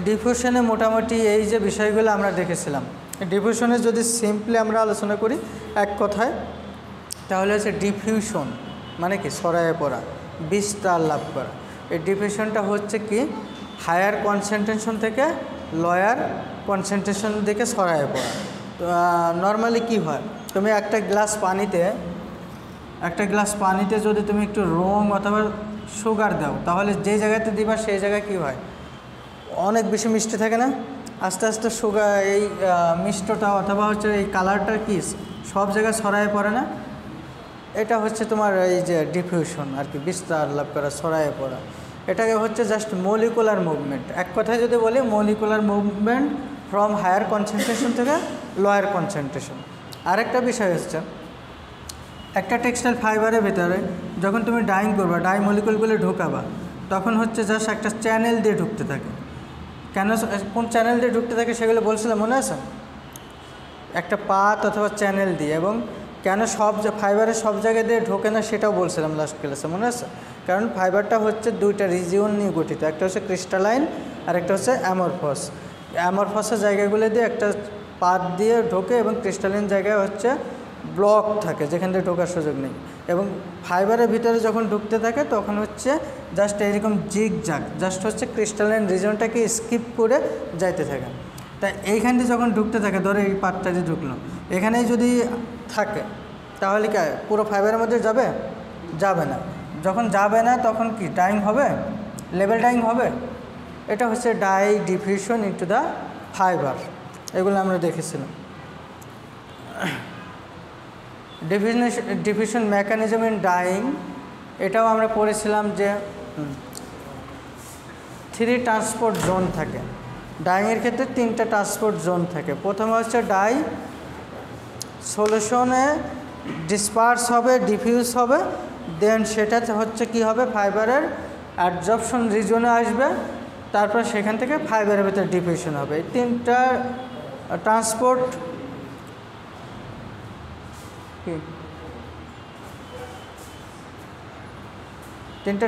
ডিফিউশনে মোটামুটি এই যে বিষয়গুলো আমরা দেখেছিলাম, ডিফিউশনে যদি সিম্পলি আমরা আলোচনা করি এক কথায়, তাহলে হচ্ছে ডিফিউশন মানে কি ছড়ায়ে পড়া, বিস্তার লাভ করা। এই ডিফিউশনটা হচ্ছে কি হায়ার কনসেন্ট্রেশন থেকে লোয়ার কনসেন্ট্রেশন দিকে ছড়ায়ে পড়া। তো নর্মালি কী হয়, তুমি একটা গ্লাস পানিতে যদি তুমি একটু রং অথবা সুগার দাও, তাহলে যে জায়গাতে দিবা সেই জায়গায় কী হয়, অনেক বেশি মিষ্টি থাকে না, আস্তে আস্তে সুগার এই মিষ্টটা অথবা হচ্ছে এই কালারটা কি সব জায়গায় ছড়ায়ে পড়ে না। এটা হচ্ছে তোমার এই যে ডিফিউশন আর কি, বিস্তার লাভ করা, ছড়ায়ে পড়া। এটাকে হচ্ছে জাস্ট মলিকুলার মুভমেন্ট। এক কথায় যদি বলি molecular movement from higher concentration থেকে লোয়ার কনসেন্ট্রেশন। আরেকটা বিষয় হচ্ছে একটা টেক্সটাইল ফাইবারের ভেতরে যখন তুমি ডাইং করবা, ডাই মলিকুলগুলো ঢোকাবা, তখন হচ্ছে জাস্ট একটা চ্যানেল দিয়ে ঢুকতে থাকে। কেন কোন চ্যানেল দিয়ে ঢুকতে থাকে সেগুলো বলছিলাম, মনে আছে? একটা পাত অথবা চ্যানেল দিয়ে। এবং কেন ফাইবারের সব জায়গায় দিয়ে ঢোকে না সেটাও বলছিলাম লাস্ট ক্লাসে, মনে আছে? কারণ ফাইবারটা হচ্ছে দুইটা রিজিয়ন নিয়ে গঠিত, একটা হচ্ছে ক্রিস্টালাইন আর একটা হচ্ছে অ্যামরফস। অ্যামরফসের জায়গাগুলো দিয়ে একটা পাত দিয়ে ঢোকে এবং ক্রিস্টালাইন জায়গায় হচ্ছে ব্লক থাকে, যেখান থেকে ঢোকার সুযোগ নেই। এবং ফাইবারের ভিতরে যখন ঢুকতে থাকে তখন হচ্ছে জাস্ট এইরকম জিগ জাগ, জাস্ট হচ্ছে ক্রিস্টালাইন রিজনটাকে স্কিপ করে যাইতে থাকে। তাই এইখান দিয়ে যখন ঢুকতে থাকে, ধরো এই পাতটা দিয়ে ঢুকলো, এখানেই যদি থাকে তাহলে কি পুরো ফাইবারের মধ্যে যাবে না। যখন যাবে না তখন কি ডাইং হবে, লেভেল ডাইং হবে। এটা হচ্ছে die diffusion into the fibre, এগুলো আমরা দেখেছিলাম। ডিফিউশন মেকানিজম ইন ডাইং, এটাও আমরা পড়েছিলাম যে 3 ট্রান্সপোর্ট জোন থাকে। ডাইংয়ের ক্ষেত্রে 3টা ট্রান্সপোর্ট জোন থাকে। প্রথমে হচ্ছে ডাই সলিউশনে ডিসপার্স হবে, ডিফিউজ হবে, দেন সেটা হচ্ছে কি হবে, ফাইবারের অ্যাডজর্পশন রিজনে আসবে, তারপর সেখান থেকে ফাইবারের ভিতরে ডিফিউশন হবে। এই 3টা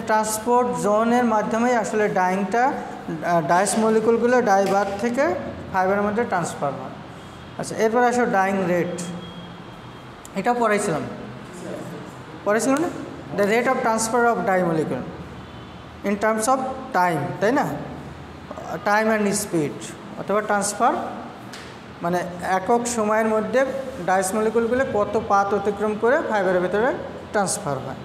ট্রান্সপোর্ট জোনের মাধ্যমেই আসলে ডাইংটা ডাইস মলিকুলগুলো ডাইবার থেকে ফাইবারের মধ্যে ট্রান্সফার হয়। আচ্ছা, এরপর আসো ডাইং রেট, এটা পড়াইছিলাম না, the rate of transfer of dye molecule in terms of time, তাই না? টাইম অ্যান্ড স্পিড অথবা ট্রান্সফার মানে একক সময়ের মধ্যে ডাইস মলিকুলগুলো কত পাত অতিক্রম করে ফাইবারের ভেতরে ট্রান্সফার হয়।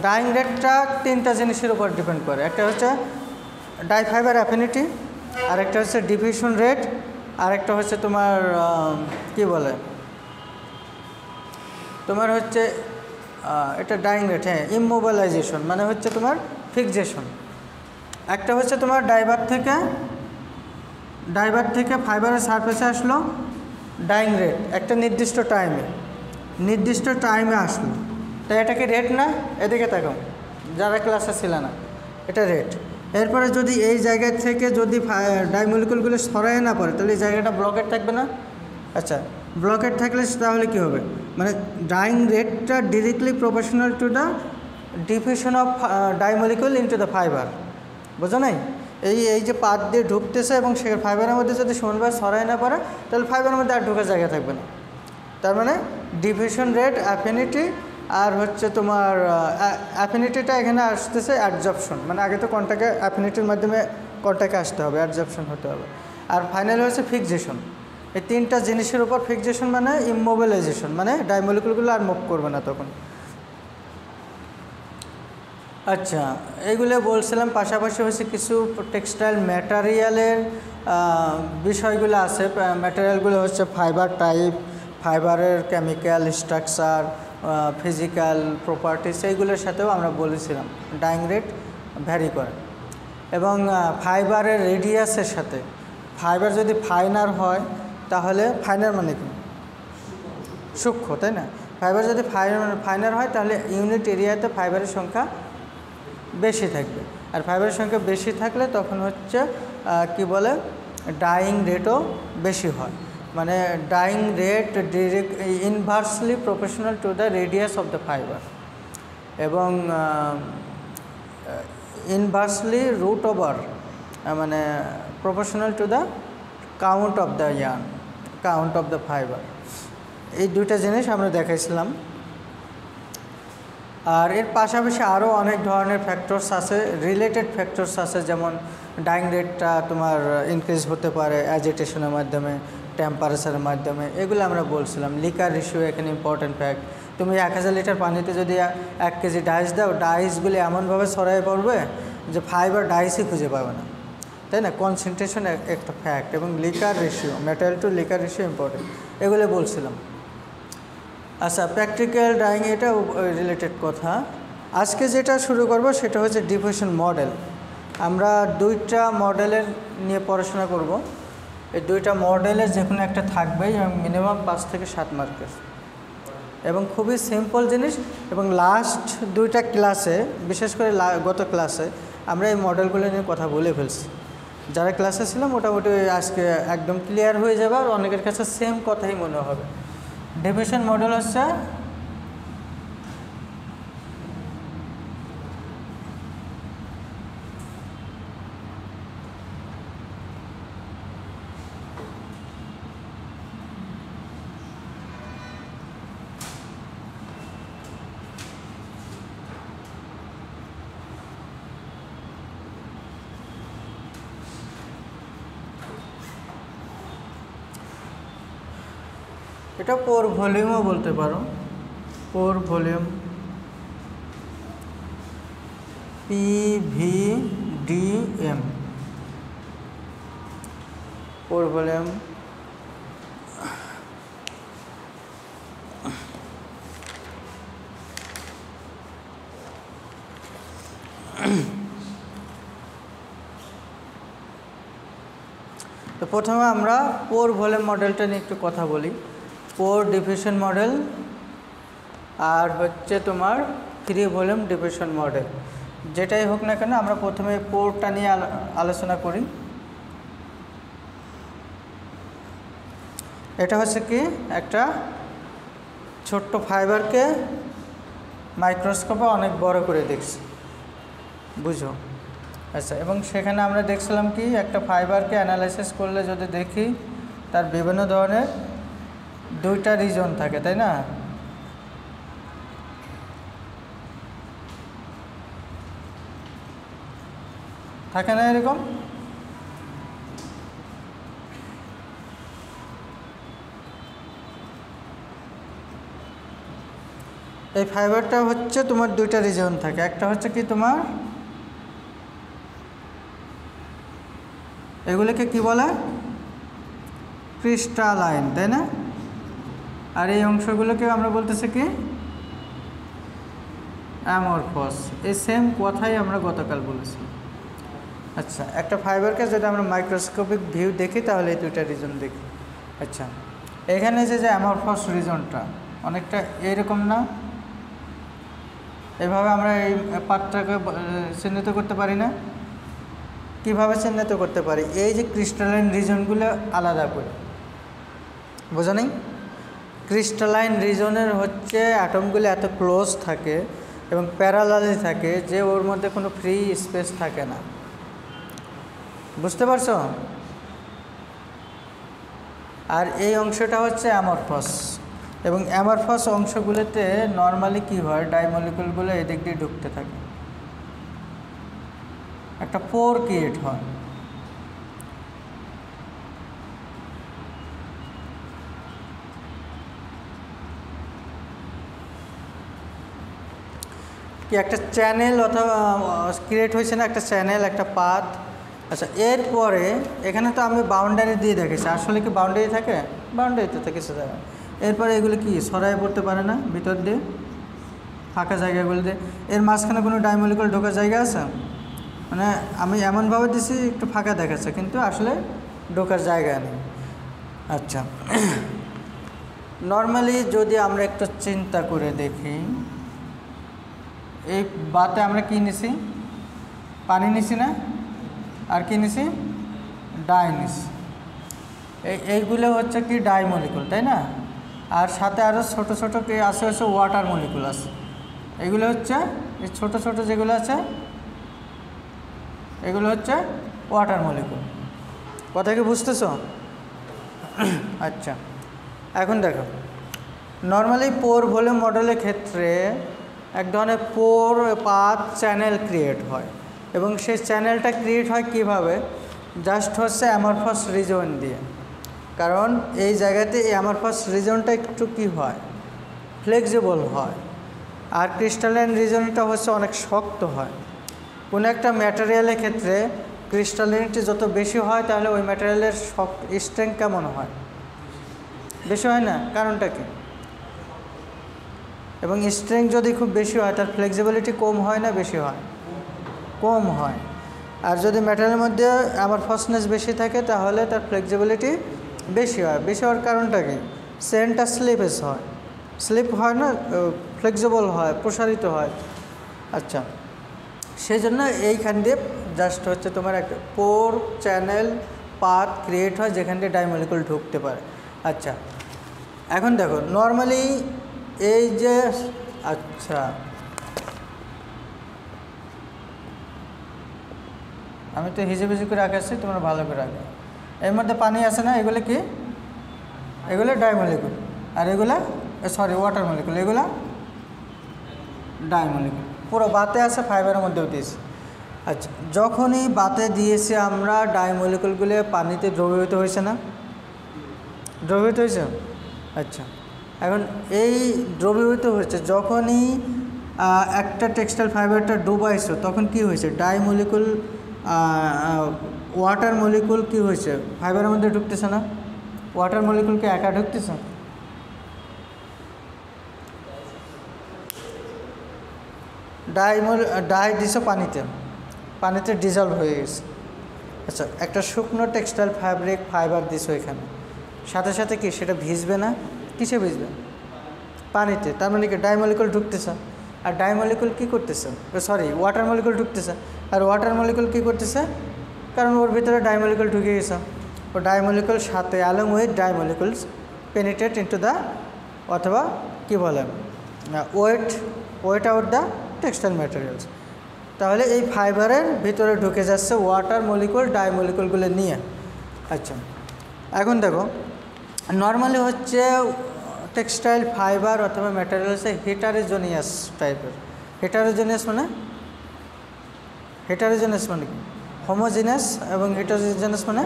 ডাইং রেটটা 3টা জিনিসের উপর ডিপেন্ড করে। একটা হচ্ছে ডাই ফাইবার অ্যাফিনিটি, আর একটা হচ্ছে ডিফিউশন রেট, আর একটা হচ্ছে তোমার কি বলে তোমার হচ্ছে এটা ডাইং রেট, হ্যাঁ, ইমোবিলাইজেশন মানে হচ্ছে তোমার ফিক্সেশন। একটা হচ্ছে তোমার ডাইবার থেকে ফাইবারের সারফেসে আসলো ডাইং রেট একটা নির্দিষ্ট টাইমে আসলো, তাই এটাকে রেট না? এদিকে তাকাও যারা ক্লাসে ছিল না, এটা রেট। এরপরে যদি এই জায়গা থেকে যদি ডাই মলিকুলগুলো সরায় না পড়ে, তাহলে এই জায়গাটা ব্লকেট থাকবে না? আচ্ছা, ব্লকেট থাকলে তাহলে কী হবে, মানে ডাইং রেটটা directly proportional to the diffusion of dye molecule into the fibre. বোঝো নাই? এই যে পাত দিয়ে ঢুকতেছে এবং সে ফাইবারের মধ্যে যদি সমানভাবে সরায় না পারে, তাহলে ফাইবারের মধ্যে আর ঢোকার জায়গা থাকবে না। তার মানে ডিফিউশন রেট, অ্যাফিনিটি, আর হচ্ছে তোমার অ্যাফিনিটিটা এখানে আসতেছে অ্যাডজর্পশন, মানে আগে তো কন্ট্যাক্টে অ্যাফিনিটির মাধ্যমে কন্ট্যাক্টে আসতে হবে, অ্যাডজর্পশন হতে হবে। আর ফাইনাল হচ্ছে ফিক্সেশন। এই 3টা জিনিসের উপর ফিক্সেশন মানে ইমোবিলাইজেশন, মানে ডাইমলিকুলগুলো আর মুভ করবে না তখন। আচ্ছা, এইগুলো বলছিলাম। পাশাপাশি হচ্ছে কিছু টেক্সটাইল ম্যাটেরিয়ালের বিষয়গুলো আছে। ম্যাটেরিয়ালগুলো হচ্ছে ফাইবার টাইপ, ফাইবারের কেমিক্যাল স্ট্রাকচার, ফিজিক্যাল প্রপার্টিস, এইগুলোর সাথেও আমরা বলেছিলাম ডাইং রেট ভ্যারি করে। এবং ফাইবারের রেডিয়াসের সাথে, ফাইবার যদি ফাইনার হয় তাহলে, ফাইনার মানে কি সূক্ষ্ম, তাই না? ফাইবার যদি ফাইনার হয় তাহলে ইউনিট এরিয়াতে ফাইবারের সংখ্যা বেশি থাকবে, আর ফাইবারের সংখ্যা বেশি থাকলে তখন হচ্ছে কি বলে ডাইং রেটও বেশি হয়। মানে dyeing rate direct inversely proportional to the radius of the fibre এবং ইনভার্সলি রুট ওভার মানে proportional to the count of the yarn, count of the fibre. এই দুইটা জিনিস আমরা দেখাইছিলাম। আর এর পাশাপাশি আরও অনেক ধরনের ফ্যাক্টরস আছে, রিলেটেড ফ্যাক্টরস আছে, যেমন ডাইং রেটটা তোমার ইনক্রিজ হতে পারে অ্যাজিটেশনের মাধ্যমে, টেম্পারেচারের মাধ্যমে, এগুলো আমরা বলছিলাম। লিকার রেশিও এখানে ইম্পর্টেন্ট ফ্যাক্ট। তুমি 1000 লিটার পানিতে যদি 1 কেজি ডাইস দাও, ডাইসগুলি এমনভাবে ছড়াই পড়বে যে ফাইবার ডাইসই খুঁজে পাবে না, তাই না? কনসেন্ট্রেশন একটা ফ্যাক্ট, এবং liquor ratio, metal to liquor ratio important, এগুলো বলছিলাম। আচ্ছা, প্র্যাকটিক্যাল ডাইং এটা রিলেটেড কথা। আজকে যেটা শুরু করব সেটা হচ্ছে ডিফিউশন মডেল। আমরা 2টা মডেলের নিয়ে পড়াশোনা করব। এই 2টা মডেলের যে কোনো একটা থাকবেই, এবং মিনিমাম 5 থেকে 7 মার্কের, এবং খুবই সিম্পল জিনিস। এবং লাস্ট 2টা ক্লাসে, বিশেষ করে গত ক্লাসে আমরা এই মডেলগুলো নিয়ে কথা বলে ফেলছি। যারা ক্লাসে ছিল মোটামুটি আজকে একদম ক্লিয়ার হয়ে যাবে, আর অনেকের কাছে সেম কথাই মনে হবে। ডিফিউশন মডেল হচ্ছে এটা পোর ভলিউমও বলতে পারো, পোর ভলিউম, PVDM, পোর ভলিউম। তো প্রথমে আমরা পোর ভলিউম মডেলটা নিয়ে একটু কথা বলি। পোর ডিফিউশন মডেল আর হচ্ছে তোমার ফ্রি ভলিউম ডিফিউশন মডেল, যেটাই হোক না কেন আমরা প্রথমে পোরটা নিয়ে আলোচনা করি। এটা হচ্ছে কি, একটা ছোট্ট ফাইবারকে মাইক্রোস্কোপে অনেক বড় করে দেখছি, বুঝো? আচ্ছা, এবং সেখানে আমরা দেখছিলাম কি, একটা ফাইবারকে অ্যানালাইসিস করলে যদি দেখি তার বিভিন্ন ধরনের 2টা রিজন থাকে, তাই না? থাকে না এরকম? এই ফাইবারটা হচ্ছে তোমার 2টা রিজন থাকে। একটা হচ্ছে কি তোমার, এগুলোকে কি বলে, ক্রিস্টালাইন, তাই না? আর এই অংশগুলোকে আমরা বলতেছি কি, অ্যামরফস। এই সেম কথাই আমরা গতকাল বলেছি। আচ্ছা, একটা ফাইবারকে যদি আমরা মাইক্রোস্কোপিক ভিউ দেখি তাহলে এই 2টা রিজন দেখি। আচ্ছা, এখানে যে অ্যামরফস রিজনটা অনেকটা এইরকম না? এভাবে আমরা এই পার্টটাকে চিহ্নিত করতে পারি না? কিভাবে চিহ্নিত করতে পারি? এই যে ক্রিস্টালাইন রিজনগুলো আলাদা করে, বোঝা নেই? ক্রিস্টালাইন রিজনের হচ্ছে অ্যাটমগুলো এত ক্লোজ থাকে এবং প্যারালালি থাকে যে ওর মধ্যে কোনো ফ্রি স্পেস থাকে না, বুঝতে পারছো? আর এই অংশটা হচ্ছে অ্যামরফস, এবং অ্যামরফস অংশগুলোতে নর্মালি কী হয়, ডাইমলিকুলগুলো এদিক দিয়ে ঢুকতে থাকে, একটা পোর ক্রিয়েট হয়। কি একটা চ্যানেল অথবা ক্রিয়েট হয়েছে না, একটা চ্যানেল, একটা পাথ। আচ্ছা, এরপরে এখানে তো আমি বাউন্ডারি দিয়ে দেখেছি, আসলে কি বাউন্ডারি থাকে? বাউন্ডারি তো থাকে সেটা। এরপরে এগুলো কি ছড়াই পড়তে পারে না ভিতর দিয়ে, ফাঁকা জায়গাগুলো দিয়ে? এর মাঝখানে কোনো ডাইমলিকুল ঢোকার জায়গা আছে? মানে আমি এমনভাবে দিছি একটু ফাঁকা দেখাচ্ছে, কিন্তু আসলে ঢোকার জায়গা নেই। আচ্ছা, নর্মালি যদি আমরা একটু চিন্তা করে দেখি, এই বাতে আমরা কি নিছি? পানি নিছি না? আর কি নিছি? ডাই নিছি। এইগুলো হচ্ছে কি ডাই মলিকুল, তাই না? আর সাথে আরও ছোটো ছোটো কি আছে হচ্ছে ওয়াটার মলিকুল আছে। এগুলো হচ্ছে এই ছোটো ছোটো যেগুলো আছে এগুলো হচ্ছে ওয়াটার মলিকুল। কথা কি বুঝতেছ? আচ্ছা, এখন দেখো, নর্মালি পোর ভলিউম মডেলের ক্ষেত্রে এক ধরনের পোর পাথ চ্যানেল ক্রিয়েট হয়, এবং সেই চ্যানেলটা ক্রিয়েট হয় কিভাবে? জাস্ট হচ্ছে অ্যামরফাস রিজন দিয়ে। কারণ এই জায়গাতে এই অ্যামরফাস রিজনটা একটু কি হয়, ফ্লেক্সিবল হয়, আর ক্রিস্টালাইন রিজনটা হচ্ছে অনেক শক্ত হয়। কোনো একটা ম্যাটেরিয়ালের ক্ষেত্রে ক্রিস্টালিনিটি যত বেশি হয় তাহলে ওই ম্যাটেরিয়ালের স্ট্রেংথ কেমন হয়? বেশি হয় না? কারণটা কি? এবং স্ট্রেংথ যদি খুব বেশি হয় তার ফ্লেক্সিবিলিটি কম হয় না বেশি হয়? কম হয়। আর যদি ম্যাটেরিয়ালের মধ্যে অ্যামরফাসনেস বেশি থাকে তাহলে তার ফ্লেক্সিবিলিটি বেশি হয়। বেশি হওয়ার কারণটা কি? চেনটা স্লিপেস হয়, স্লিপ হয় না, ফ্লেক্সিবল হয়, প্রসারিত হয়। আচ্ছা, সেই জন্য এইখান দিয়ে জাস্ট হচ্ছে তোমার একটা পোর চ্যানেল পাথ ক্রিয়েট হয় যেখান দিয়ে ডাইমলিকুল ঢুকতে পারে। আচ্ছা, এখন দেখো নর্মালি এই যে, আচ্ছা আমি তো হিজিবিজি করে রাখাচ্ছি, তোমরা ভালো করে রাখো। এর মধ্যে পানি আছে না? এগুলো কি? এগুলো ডাইমলিকুল, আর এগুলা সরি ওয়াটার মলিকুল, এগুলা ডাইমলিকুল। পুরো বাতে আছে, ফাইবারের মধ্যেও দিয়েছি। আচ্ছা, যখনই বাতে দিয়েছি আমরা ডাইমলিকুলগুলো পানিতে দ্রবীভূত হয়েছে না? দ্রবীভূত হয়েছে। আচ্ছা, এখন এই দ্রবীভূত হয়েছে যখনই একটা টেক্সটাইল ফাইবারটা ডুবাইছো তখন কি হয়েছে? ডাইমলিকুল ওয়াটার মলিকুল কি হয়েছে? ফাইবারের মধ্যে ঢুকতেছে না? ওয়াটার মলিকুলকে একা ঢুকতেছে? ডাই দিছো পানিতে, পানিতে ডিজলভ হয়ে গেছে। আচ্ছা, একটা শুকনো টেক্সটাইল ফাইবার দিছো এখানে, সাথে সাথে কি সেটা ভিজবে না? কিসে ভিজবে? পানিতে। তার মানে কি ডাইমলিকুল ঢুকতেছে। আর ডাইমলিকুল কী করতেছে? সরি, ওয়াটার মলিকুল ঢুকতেছে। আর ওয়াটার মলিকুল কী করতেছে? কারণ ওর ভিতরে ডাইমলিকুল ঢুকে গেছে। ও ডাইমলিকুল সাথে along with dye molecules penetrate into the, অথবা কি বলে wet out the textile materials. তাহলে এই ফাইবারের ভিতরে ঢুকে যাচ্ছে ওয়াটার মলিকুল ডাইমলিকুলগুলো নিয়ে। আচ্ছা, এখন দেখো নর্মালি হচ্ছে টেক্সটাইল ফাইবার অথবা ম্যাটেরিয়ালসে হেটারোজেনিয়াস টাইপের। হেটারোজেনিয়াস মানে কি? হোমোজিনাস, এবং হেটারোজেনিয়াস মানে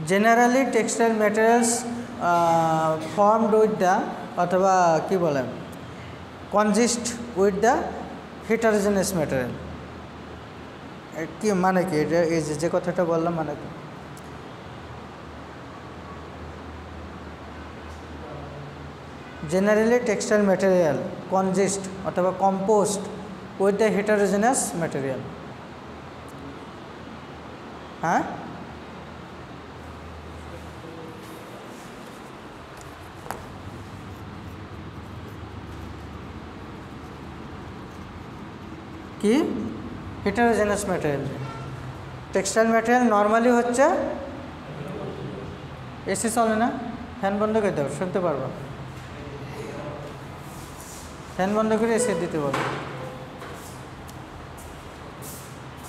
generally textile materials formed with the, অথবা কি বলেন, consist with the heterogeneous material. কি মানে কি? এটা এই যে কথাটা বললাম মানে কি? জেনারেলি টেক্সটাইল ম্যাটেরিয়াল কনজিস্ট অথবা compost with the heterogeneous material. হ্যাঁ, কি? Heterogeneous material. Textile material normally হচ্ছে, এসি চলে না? ফ্যান বন্ধ করে দাও, শুনতে পারবো। ফ্যান বন্ধ করে এসে দিতে পারবো।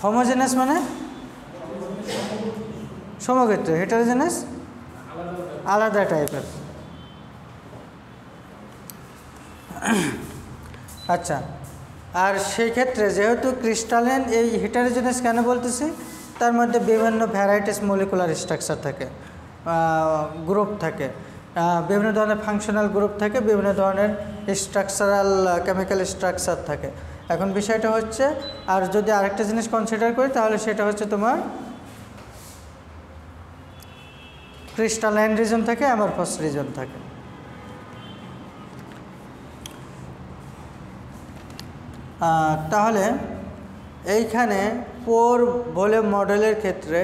হোমোজেনাস মানে সমক্ষেত্র, হেটারোজেনাস আলাদা টাইপের। আচ্ছা, আর সেই ক্ষেত্রে যেহেতু ক্রিস্টালাইন, এই হেটারোজেনাস কেন বলতেছি? তার মধ্যে বিভিন্ন ভ্যারাইটিস মলিকুলার স্ট্রাকচার থাকে, গ্রুপ থাকে, বিভিন্ন ধরনের ফাংশনাল গ্রুপ থাকে, বিভিন্ন ধরনের স্ট্রাকচারাল কেমিক্যাল স্ট্রাকচার থাকে। এখন বিষয়টা হচ্ছে, আর যদি আরেকটা জিনিস কনসিডার করি তাহলে সেটা হচ্ছে তোমার ক্রিস্টালাইন রিজন থাকে, অ্যামরফাস রিজন থাকে। তাহলে এইখানে পোর ভলিউম মডেলের ক্ষেত্রে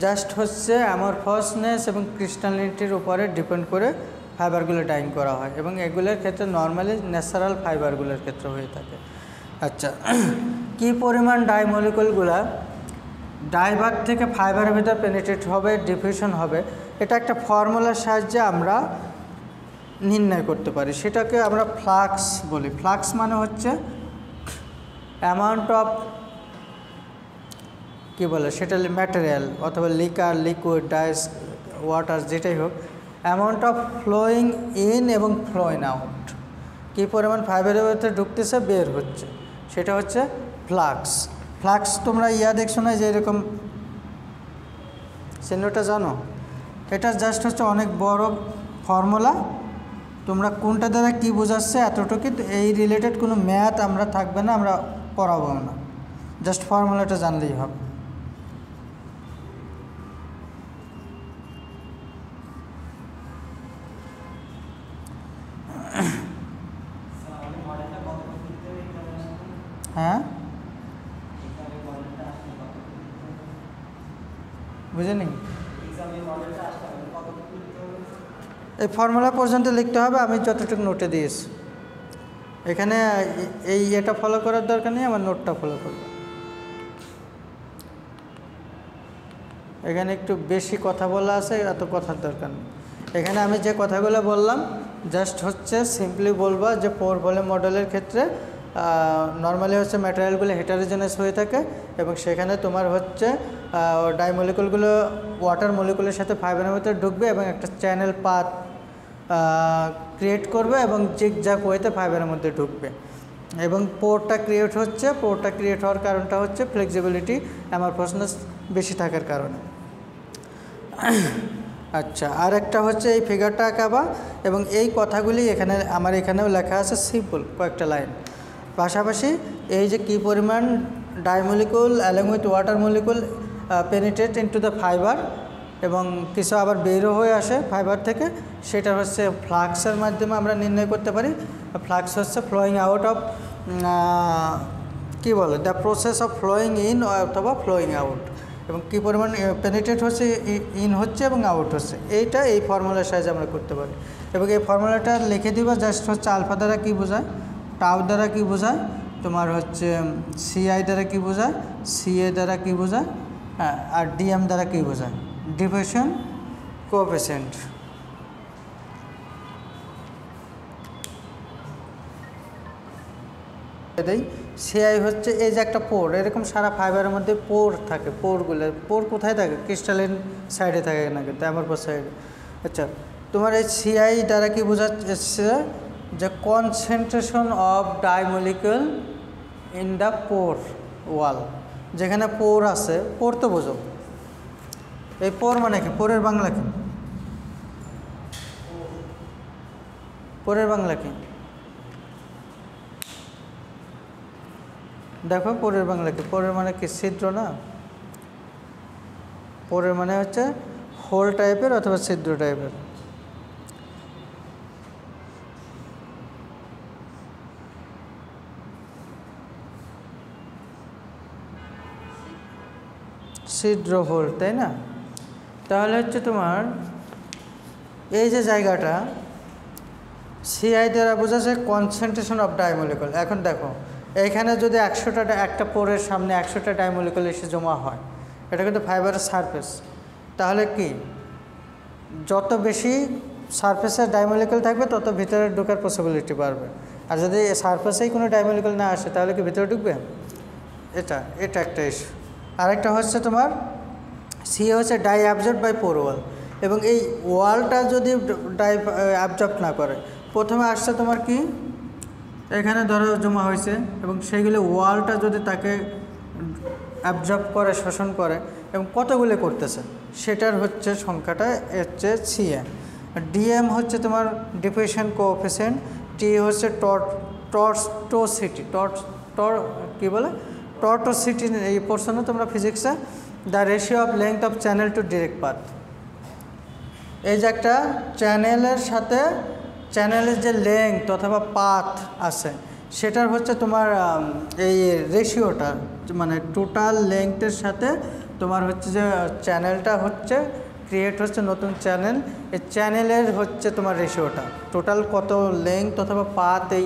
জাস্ট হচ্ছে অ্যামরফাসনেস এবং ক্রিস্টালিনিটির উপরে ডিপেন্ড করে ফাইবারগুলো ডাইং করা হয়, এবং এগুলোর ক্ষেত্রে নর্মালি ন্যাচারাল ফাইবারগুলোর ক্ষেত্রে হয়ে থাকে। আচ্ছা, কি পরিমাণ ডাইমলিকুলগুলা ডাইভার থেকে ফাইবারের ভিতর পেনিট্রেট হবে, ডিফিউশন হবে, এটা একটা ফর্মুলার সাহায্যে আমরা নির্ণয় করতে পারি। সেটাকে আমরা ফ্লাক্স বলি। ফ্লাক্স মানে হচ্ছে অ্যামাউন্ট অফ কী বলে সেটা ম্যাটেরিয়াল অথবা লিকার, লিকুইড, ডাইস, ওয়াটার যেটাই হোক, অ্যামাউন্ট অফ ফ্লোয়িং ইন এবং ফ্লোয়িং আউট, কী পরিমাণ ফাইবারের ভিতরে ঢুকতেছে বের হচ্ছে, সেটা হচ্ছে ফ্লাক্স। ফ্লাক্স তোমরা দেখছো না যে এরকম চিহ্নটা জানো? এটা জাস্ট হচ্ছে অনেক বড় ফর্মুলা। তোমরা কোনটা দ্বারা কী বোঝাচ্ছে এতটুকু, এই রিলেটেড কোনো ম্যাথ আমরা থাকবে না, আমরা পড়াবো না, জাস্ট ফর্মুলাটা জানলেই হবে। হ্যাঁ, বুঝেনি? এই ফর্মুলা পর্যন্ত লিখতে হবে, আমি যতটুকু নোটে দিয়েছি। এখানে এটা ফলো করার দরকার নেই, আমার নোটটা ফলো করবে। এখানে একটু বেশি কথা বলা আছে, এত কথার দরকার নেই। এখানে আমি যে কথাগুলো বললাম জাস্ট হচ্ছে সিম্পলি বলবা যে পোর ভলিউম মডেলের ক্ষেত্রে নর্মালি হচ্ছে ম্যাটেরিয়ালগুলো হেটারোজেনাস হয়ে থাকে এবং সেখানে তোমার হচ্ছে ডাইমলিকুলগুলো ওয়াটার মলিকুলের সাথে ফাইবারের ভিতরে ঢুকবে এবং একটা চ্যানেল পাথ ক্রিয়েট করবে এবং জিগজ্যাগ ওয়েতে ফাইবারের মধ্যে ঢুকবে এবং পোরটা ক্রিয়েট হচ্ছে। পোরটা ক্রিয়েট হওয়ার কারণটা হচ্ছে ফ্লেক্সিবিলিটি অ্যামরফোসনেস বেশি থাকার কারণে। আচ্ছা, আর একটা হচ্ছে এই ফিগারটা আঁকাবা এবং এই কথাগুলি এখানেও লেখা আছে সিম্পল কয়েকটা লাইন। পাশাপাশি এই যে কী পরিমাণ dye molecule along with water molecule penetrate into the fibre এবং কিছু আবার বেরও হয়ে আসে ফাইবার থেকে, সেটা হচ্ছে ফ্লাক্সের মাধ্যমে আমরা নির্ণয় করতে পারি। ফ্লাক্স হচ্ছে ফ্লোয়িং আউট অফ কী বলে the process of flowing in অথবা ফ্লোয়িং আউট, এবং কী পরিমাণ পেনিট্রেট হচ্ছে, ইন হচ্ছে এবং আউট হচ্ছে, এই ফর্মুলার সাহায্যে আমরা করতে পারি। এবং এই ফর্মুলাটা লিখে দিবা, জাস্ট হচ্ছে আলফা দ্বারা কী বোঝায়, টাউ দ্বারা কী বোঝায়, তোমার হচ্ছে সিআই দ্বারা কী বোঝায়, সিএ দ্বারা কী বোঝায়, আর ডিএম দ্বারা কী বোঝায়, ডিফিউশন কোএফিসিয়েন্ট। সিআই হচ্ছে এই যে একটা পোর, এরকম সারা ফাইবারের মধ্যে পোর থাকে। পোর কোথায় থাকে? ক্রিস্টালিন সাইডে থাকে না, কিন্তু অ্যামরফোস সাইডে। আচ্ছা, তোমার এই সিআই দ্বারা কি বোঝাচ্ছে যে concentration of dye molecule in the pore wall. যেখানে পোর আছে, পোর তো বোঝো, এই পোর মানে কি? পোরের বাংলা কি? পোরের বাংলা কি দেখো? পোরের বাংলা কি? পোরের মানে কি? ছিদ্র না? পোরের মানে হচ্ছে হোল টাইপের অথবা ছিদ্র টাইপের। ছিদ্র হোল, তাই না? তাহলে হচ্ছে তোমার এই যে জায়গাটা সিআই দ্বারা বোঝাচ্ছে কনসেন্ট্রেশন অফ ডাইমলিকুল। এখন দেখো, এইখানে যদি 100টা একটা পোরের সামনে 100টা ডাইমলিকুল এসে জমা হয়, এটা কিন্তু ফাইবারের সারফেস, তাহলে কি যত বেশি সারফেসের ডাইমলিকুল থাকবে তত ভিতরে ঢোকার পসিবিলিটি বাড়বে। আর যদি সারফেসেই কোনো ডাইমলিকুল না আসে তাহলে কি ভিতরে ঢুকবে? এটা একটা ইস্যু। আরেকটা হচ্ছে তোমার সি হচ্ছে ডাই অ্যাবজর্ব বাই পোর ওয়াল, এবং এই ওয়ালটা যদি ডাই অ্যাবজর্ব না করে, প্রথমে আসছে তোমার কি এখানে ধরো জমা হয়েছে এবং সেইগুলো ওয়ালটা যদি তাকে অ্যাবজর্ব করে, শোষণ করে এবং কতগুলো করতেছে, সেটার হচ্ছে সংখ্যাটা হচ্ছে সিএ। ডিএম হচ্ছে তোমার ডিফিউশন কোএফিসিয়েন্ট, টি হচ্ছে টর্টোসিটি, কী বলে টর্টোসিটি, এই পোর্শনে তোমরা ফিজিক্সে the ratio of length of channel to direct path. এই যে একটা চ্যানেলের সাথে চ্যানেলের যে লেংথ অথবা পাথ আছে, সেটার হচ্ছে তোমার এই রেশিওটা, মানে টোটাল লেংথের সাথে তোমার হচ্ছে যে চ্যানেলটা হচ্ছে ক্রিয়েট হচ্ছে নতুন চ্যানেল, এই চ্যানেলের হচ্ছে তোমার রেশিওটা, টোটাল কত লেংথ অথবা পাথ এই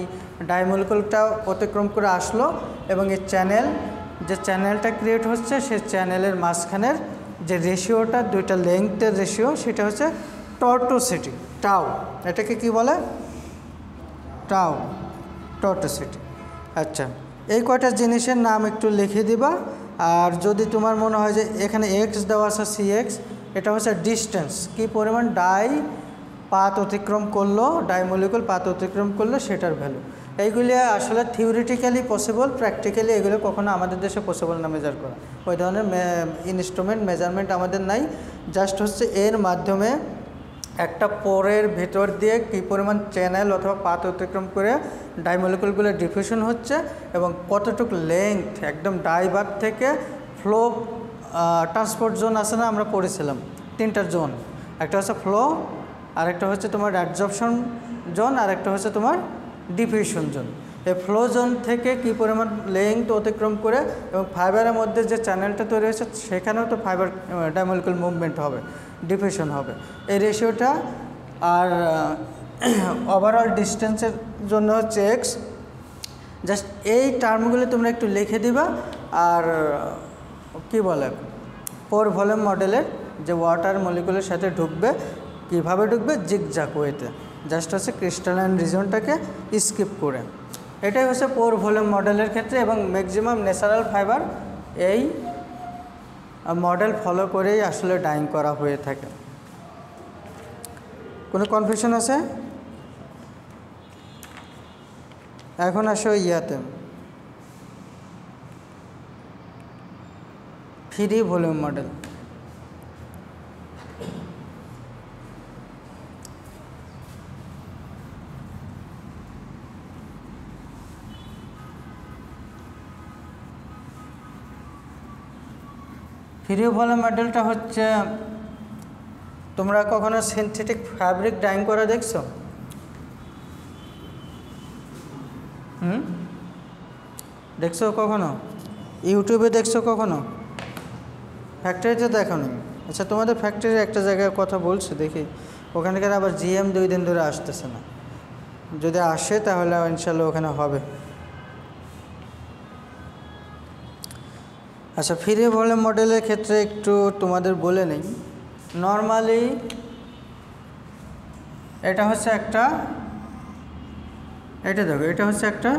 ডাইমলিকুলটা অতিক্রম করে আসলো এবং এই চ্যানেল যে চ্যানেলটা ক্রিয়েট হচ্ছে সেই চ্যানেলের মাঝখানের যে রেশিওটা, দুইটা লেংথের রেশিও, সেটা হচ্ছে টর্টোসিটি, টাউ। এটাকে কি বলে? টাউ, টর্টোসিটি। আচ্ছা, এই কয়টা জিনিসের নাম একটু লিখে দিবা। আর যদি তোমার মনে হয় যে এখানে এক্স দেওয়া আছে, সিএক্স, এটা হচ্ছে ডিস্টেন্স, কি পরিমাণ ডাই পাথ অতিক্রম করলো, ডাইমলিকুল পাথ অতিক্রম করলো, সেটার ভ্যালু। এইগুলি আসলে থিওরিটিক্যালি পসিবল, প্র্যাকটিক্যালি এগুলো কখনো আমাদের দেশে পসিবল না মেজার করা। ওই ধরনের ইনস্ট্রুমেন্ট মেজারমেন্ট আমাদের নাই। জাস্ট হচ্ছে এর মাধ্যমে একটা পোরের ভেতর দিয়ে কী পরিমাণ চ্যানেল অথবা পাথ অতিক্রম করে ডাইমলিকুলগুলো ডিফিউশন হচ্ছে এবং কতটুকু লেংথ একদম ডাইবার থেকে ফ্লো ট্রান্সপোর্ট জোন আছে না, আমরা পড়েছিলাম 3টা জোন। একটা হচ্ছে ফ্লো, আরেকটা হচ্ছে তোমার অ্যাবজর্পশন জোন, আরেকটা হচ্ছে তোমার ডিফিউশন জোন। এই ফ্লো জোন থেকে কী পরিমাণ লেংথ অতিক্রম করে এবং ফাইবারের মধ্যে যে চ্যানেলটা তৈরি হয়েছে সেখানেও তো ফাইবার ডাইমলিকুল মুভমেন্ট হবে, ডিফিউশন হবে, এই রেশিওটা। আর ওভারঅল ডিস্টেন্সের জন্য হচ্ছে এক্স। জাস্ট এই টার্মগুলো তোমরা একটু লিখে দিবা। আর কি বলে, পোর ভলিউম মডেলের যে ওয়াটার মলিকুলের সাথে ঢুকবে, কীভাবে ঢুকবে, জিগজ্যাগ ওয়েতে, জাস্ট হচ্ছে ক্রিস্টালাইন রিজনটাকে স্কিপ করে। এটাই হচ্ছে পোর ভলিউম মডেলের ক্ষেত্রে, এবং ম্যাক্সিমাম ন্যাচারাল ফাইবার এই মডেল ফলো করেই আসলে ডাইং করা হয়ে থাকে। কোনো কনফিউশন আছে? এখন আসো ইয়াতে, free volume model. Free volume মডেলটা হচ্ছে, তোমরা কখনো সিনথেটিক ফ্যাব্রিক ডাইং করা দেখছো? দেখছো কখনো? ইউটিউবে দেখছো কখনো? ফ্যাক্টরিতে দেখো নি? আচ্ছা, তোমাদের ফ্যাক্টরির একটা জায়গায় কথা বলছে দেখি, ওখানকার আবার জিএম 2 দিন ধরে আসতেছে না। যদি আসে তাহলে ইনশাল্লাহ ওখানে হবে। আচ্ছা, ফ্রি ভলিউম মডেলের ক্ষেত্রে একটু তোমাদের বলে নেই। নর্মালি এটা হচ্ছে একটা, এটা দেখো, এটা হচ্ছে একটা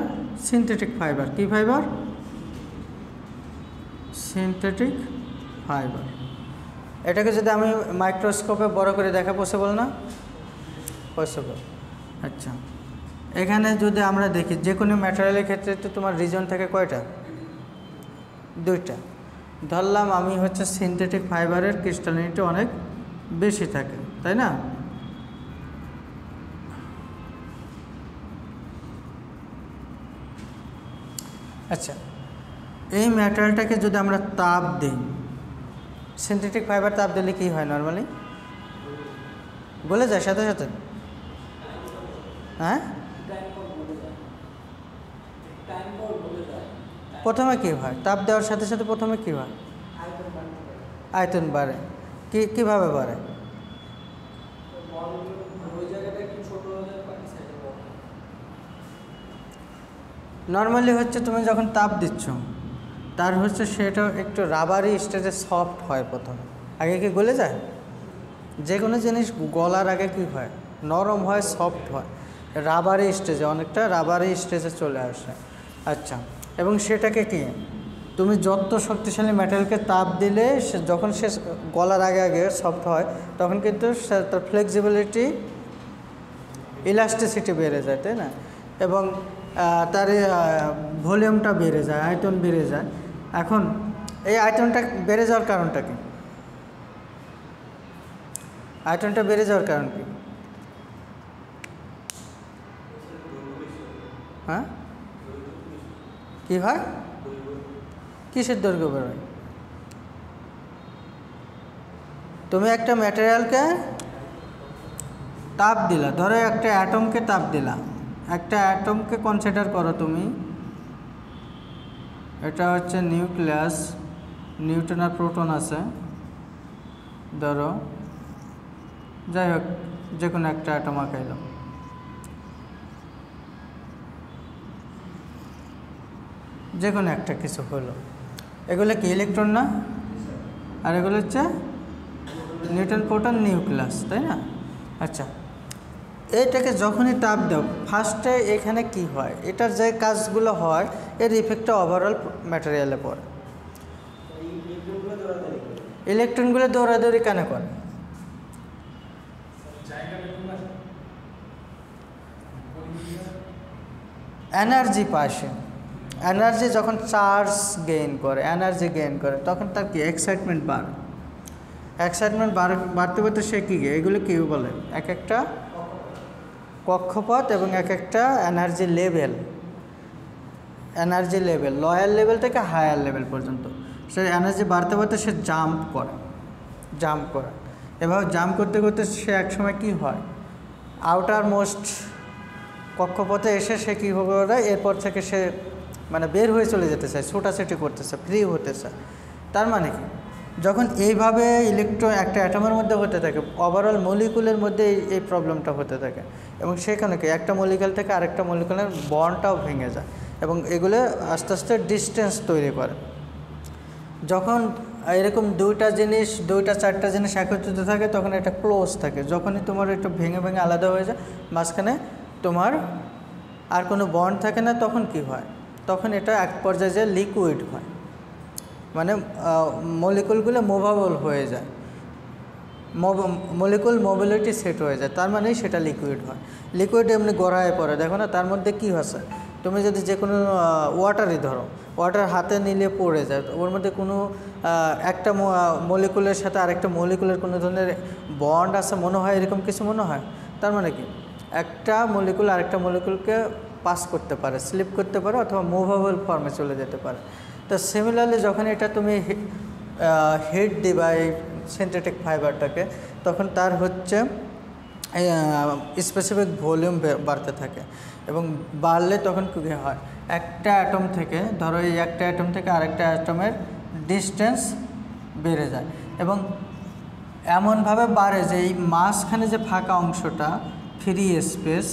সিনথেটিক ফাইবার। কি ফাইবার? Synthetic fibre. এটাকে যদি আমি মাইক্রোস্কোপে বড় করে দেখা পসিবল না? পসিবল। আচ্ছা, এখানে যদি আমরা দেখি যে কোনো ম্যাটেরিয়ালের ক্ষেত্রে তো তোমার রিজন থাকে কয়টা? 2টা। ধরলাম আমি হচ্ছে সিনথেটিক ফাইবারের ক্রিস্টালিনিটি অনেক বেশি থাকে, তাই না? আচ্ছা, এই ম্যাটেরিয়ালটাকে যদি আমরা তাপ দিই, সিনথেটিক ফাইবার তাপ দিলে কী হয়? নর্মালি গলে যায় সাথে সাথে। হ্যাঁ, প্রথমে কী হয়? তাপ দেওয়ার সাথে সাথে প্রথমে কী হয়? আয়তন বাড়ে। কীভাবে বাড়ে? নর্মালি হচ্ছে তুমি যখন তাপ দিচ্ছ, তার হচ্ছে সেটা একটু রাবারি স্টেজে সফট হয় প্রথমে। আগে কি গলে যায়? যে কোনো জিনিস গলার আগে কী হয়? নরম হয়, সফট হয়, রাবারি স্টেজে, অনেকটা রাবারি স্টেজে চলে আসে। আচ্ছা, এবং সেটাকে কি তুমি যত শক্তিশালী মেটেরিয়ালকে তাপ দিলে যখন সে গলার আগে আগে সফট হয়, তখন কিন্তু তার ফ্লেক্সিবিলিটি, ইলাস্টিসিটি বেড়ে যায়, তাই না? এবং তার ভলিউমটা বেড়ে যায়, আয়তন বেড়ে যায়। এখন এই আয়তনটা বেড়ে যাওয়ার কারণটা কি? আয়তনটা বেড়ে যাওয়ার কারণ কি? হ্যাঁ, কি হয়? কিসের দৈর্ঘ্য বেরোয়? তুমি একটা ম্যাটেরিয়ালকে তাপ দিলা, ধরো একটা অ্যাটমকে তাপ দিলা, একটা অ্যাটমকে কনসিডার করো তুমি, এটা হচ্ছে নিউক্লিয়াস, নিউট্রন আর প্রোটন আছে, ধরো, যাই হোক যে কোনো একটা অ্যাটম আঁকাইলাম। যে কোনো একটা কিছু হলো, এগুলো কি ইলেকট্রন না, আর এগুলো হচ্ছে নিউট্রন প্রোটন নিউক্লিয়াস, তাই না? আচ্ছা, এইটাকে যখনই তাপ দাও ফার্স্টে এখানে কি হয়, এটার যে কাজগুলো হয় এর ইফেক্টটা ওভারঅল ম্যাটেরিয়ালে পড়ে। ইলেকট্রনগুলো দৌড়াদৌড়ি কেন করে? এনার্জি পায় সে, এনার্জি যখন চার্জ গেইন করে, এনার্জি গেইন করে, তখন তার কি এক্সাইটমেন্ট বাড়ে। এক্সাইটমেন্ট বাড়তে বাড়তে সে কী, এগুলো কী বলে, এক একটা কক্ষপথ এবং এক একটা energy level, energy level lower level থেকে হায়ার লেভেল পর্যন্ত সে এনার্জি বাড়তে বাড়তে সে জাম্প করে। এভাবে জাম্প করতে করতে সে একসময় কী হয়, আউটার মোস্ট কক্ষপথে এসে সে কী করে, এরপর থেকে সে মানে বের হয়ে চলে যেতে চায়, ছোটাছুটি করতেছে, ফ্রি হতে চায়। তার মানে কি, যখন এইভাবে ইলেকট্রন একটা অ্যাটমের মধ্যে হতে থাকে, ওভারঅল মলিকুলের মধ্যে এই প্রবলেমটা হতে থাকে, এবং সেখানে কি একটা মলিকুল থেকে আরেকটা মলিকুলের বন্ডটাও ভেঙে যায়, এবং এগুলো আস্তে আস্তে ডিস্টেন্স তৈরি করে। যখন এরকম দুইটা চারটা জিনিস একত্রিত থাকে তখন এটা ক্লোজ থাকে। যখনই তোমার একটু ভেঙে ভেঙে আলাদা হয়ে যায়, মাঝখানে তোমার আর কোনো বন্ড থাকে না, তখন কি হয়, তখন এটা এক পর্যায়ে যে লিকুইড হয়, মানে মলিকুলগুলো মুভেবল হয়ে যায়, মলিকুল মোবিলিটি সেট হয়ে যায়, তার মানেই সেটা লিকুইড হয়। লিকুইড এমনি গড়ায় পড়ে, দেখো না, তার মধ্যে কী হচ্ছে, তুমি যদি যে কোনো ওয়াটারই ধরো, ওয়াটার হাতে নিলে পড়ে যায়, ওর মধ্যে কোনো একটা মলিকুলের সাথে আরেকটা মলিকুলের কোনো ধরনের বন্ড আছে মনে হয়, এরকম কিছু মনে হয়। তার মানে কি, একটা মলিকুল আরেকটা মলিকুলকে পাস করতে পারে, স্লিপ করতে পারে, অথবা মুভেবল ফর্মে চলে যেতে পারে। তো সিমিলারলি যখন এটা তুমি হিট দিবা এই সিনথেটিক ফাইবারটাকে, তখন তার হচ্ছে স্পেসিফিক ভলিউম বাড়তে থাকে, এবং বাড়লে তখন কী হয়, একটা অ্যাটম থেকে ধরো এই একটা অ্যাটম থেকে আরেকটা অ্যাটমের ডিস্টেন্স বেড়ে যায়, এবং এমনভাবে বাড়ে যে এই মাঝখানে যে ফাঁকা অংশটা ফ্রি স্পেস,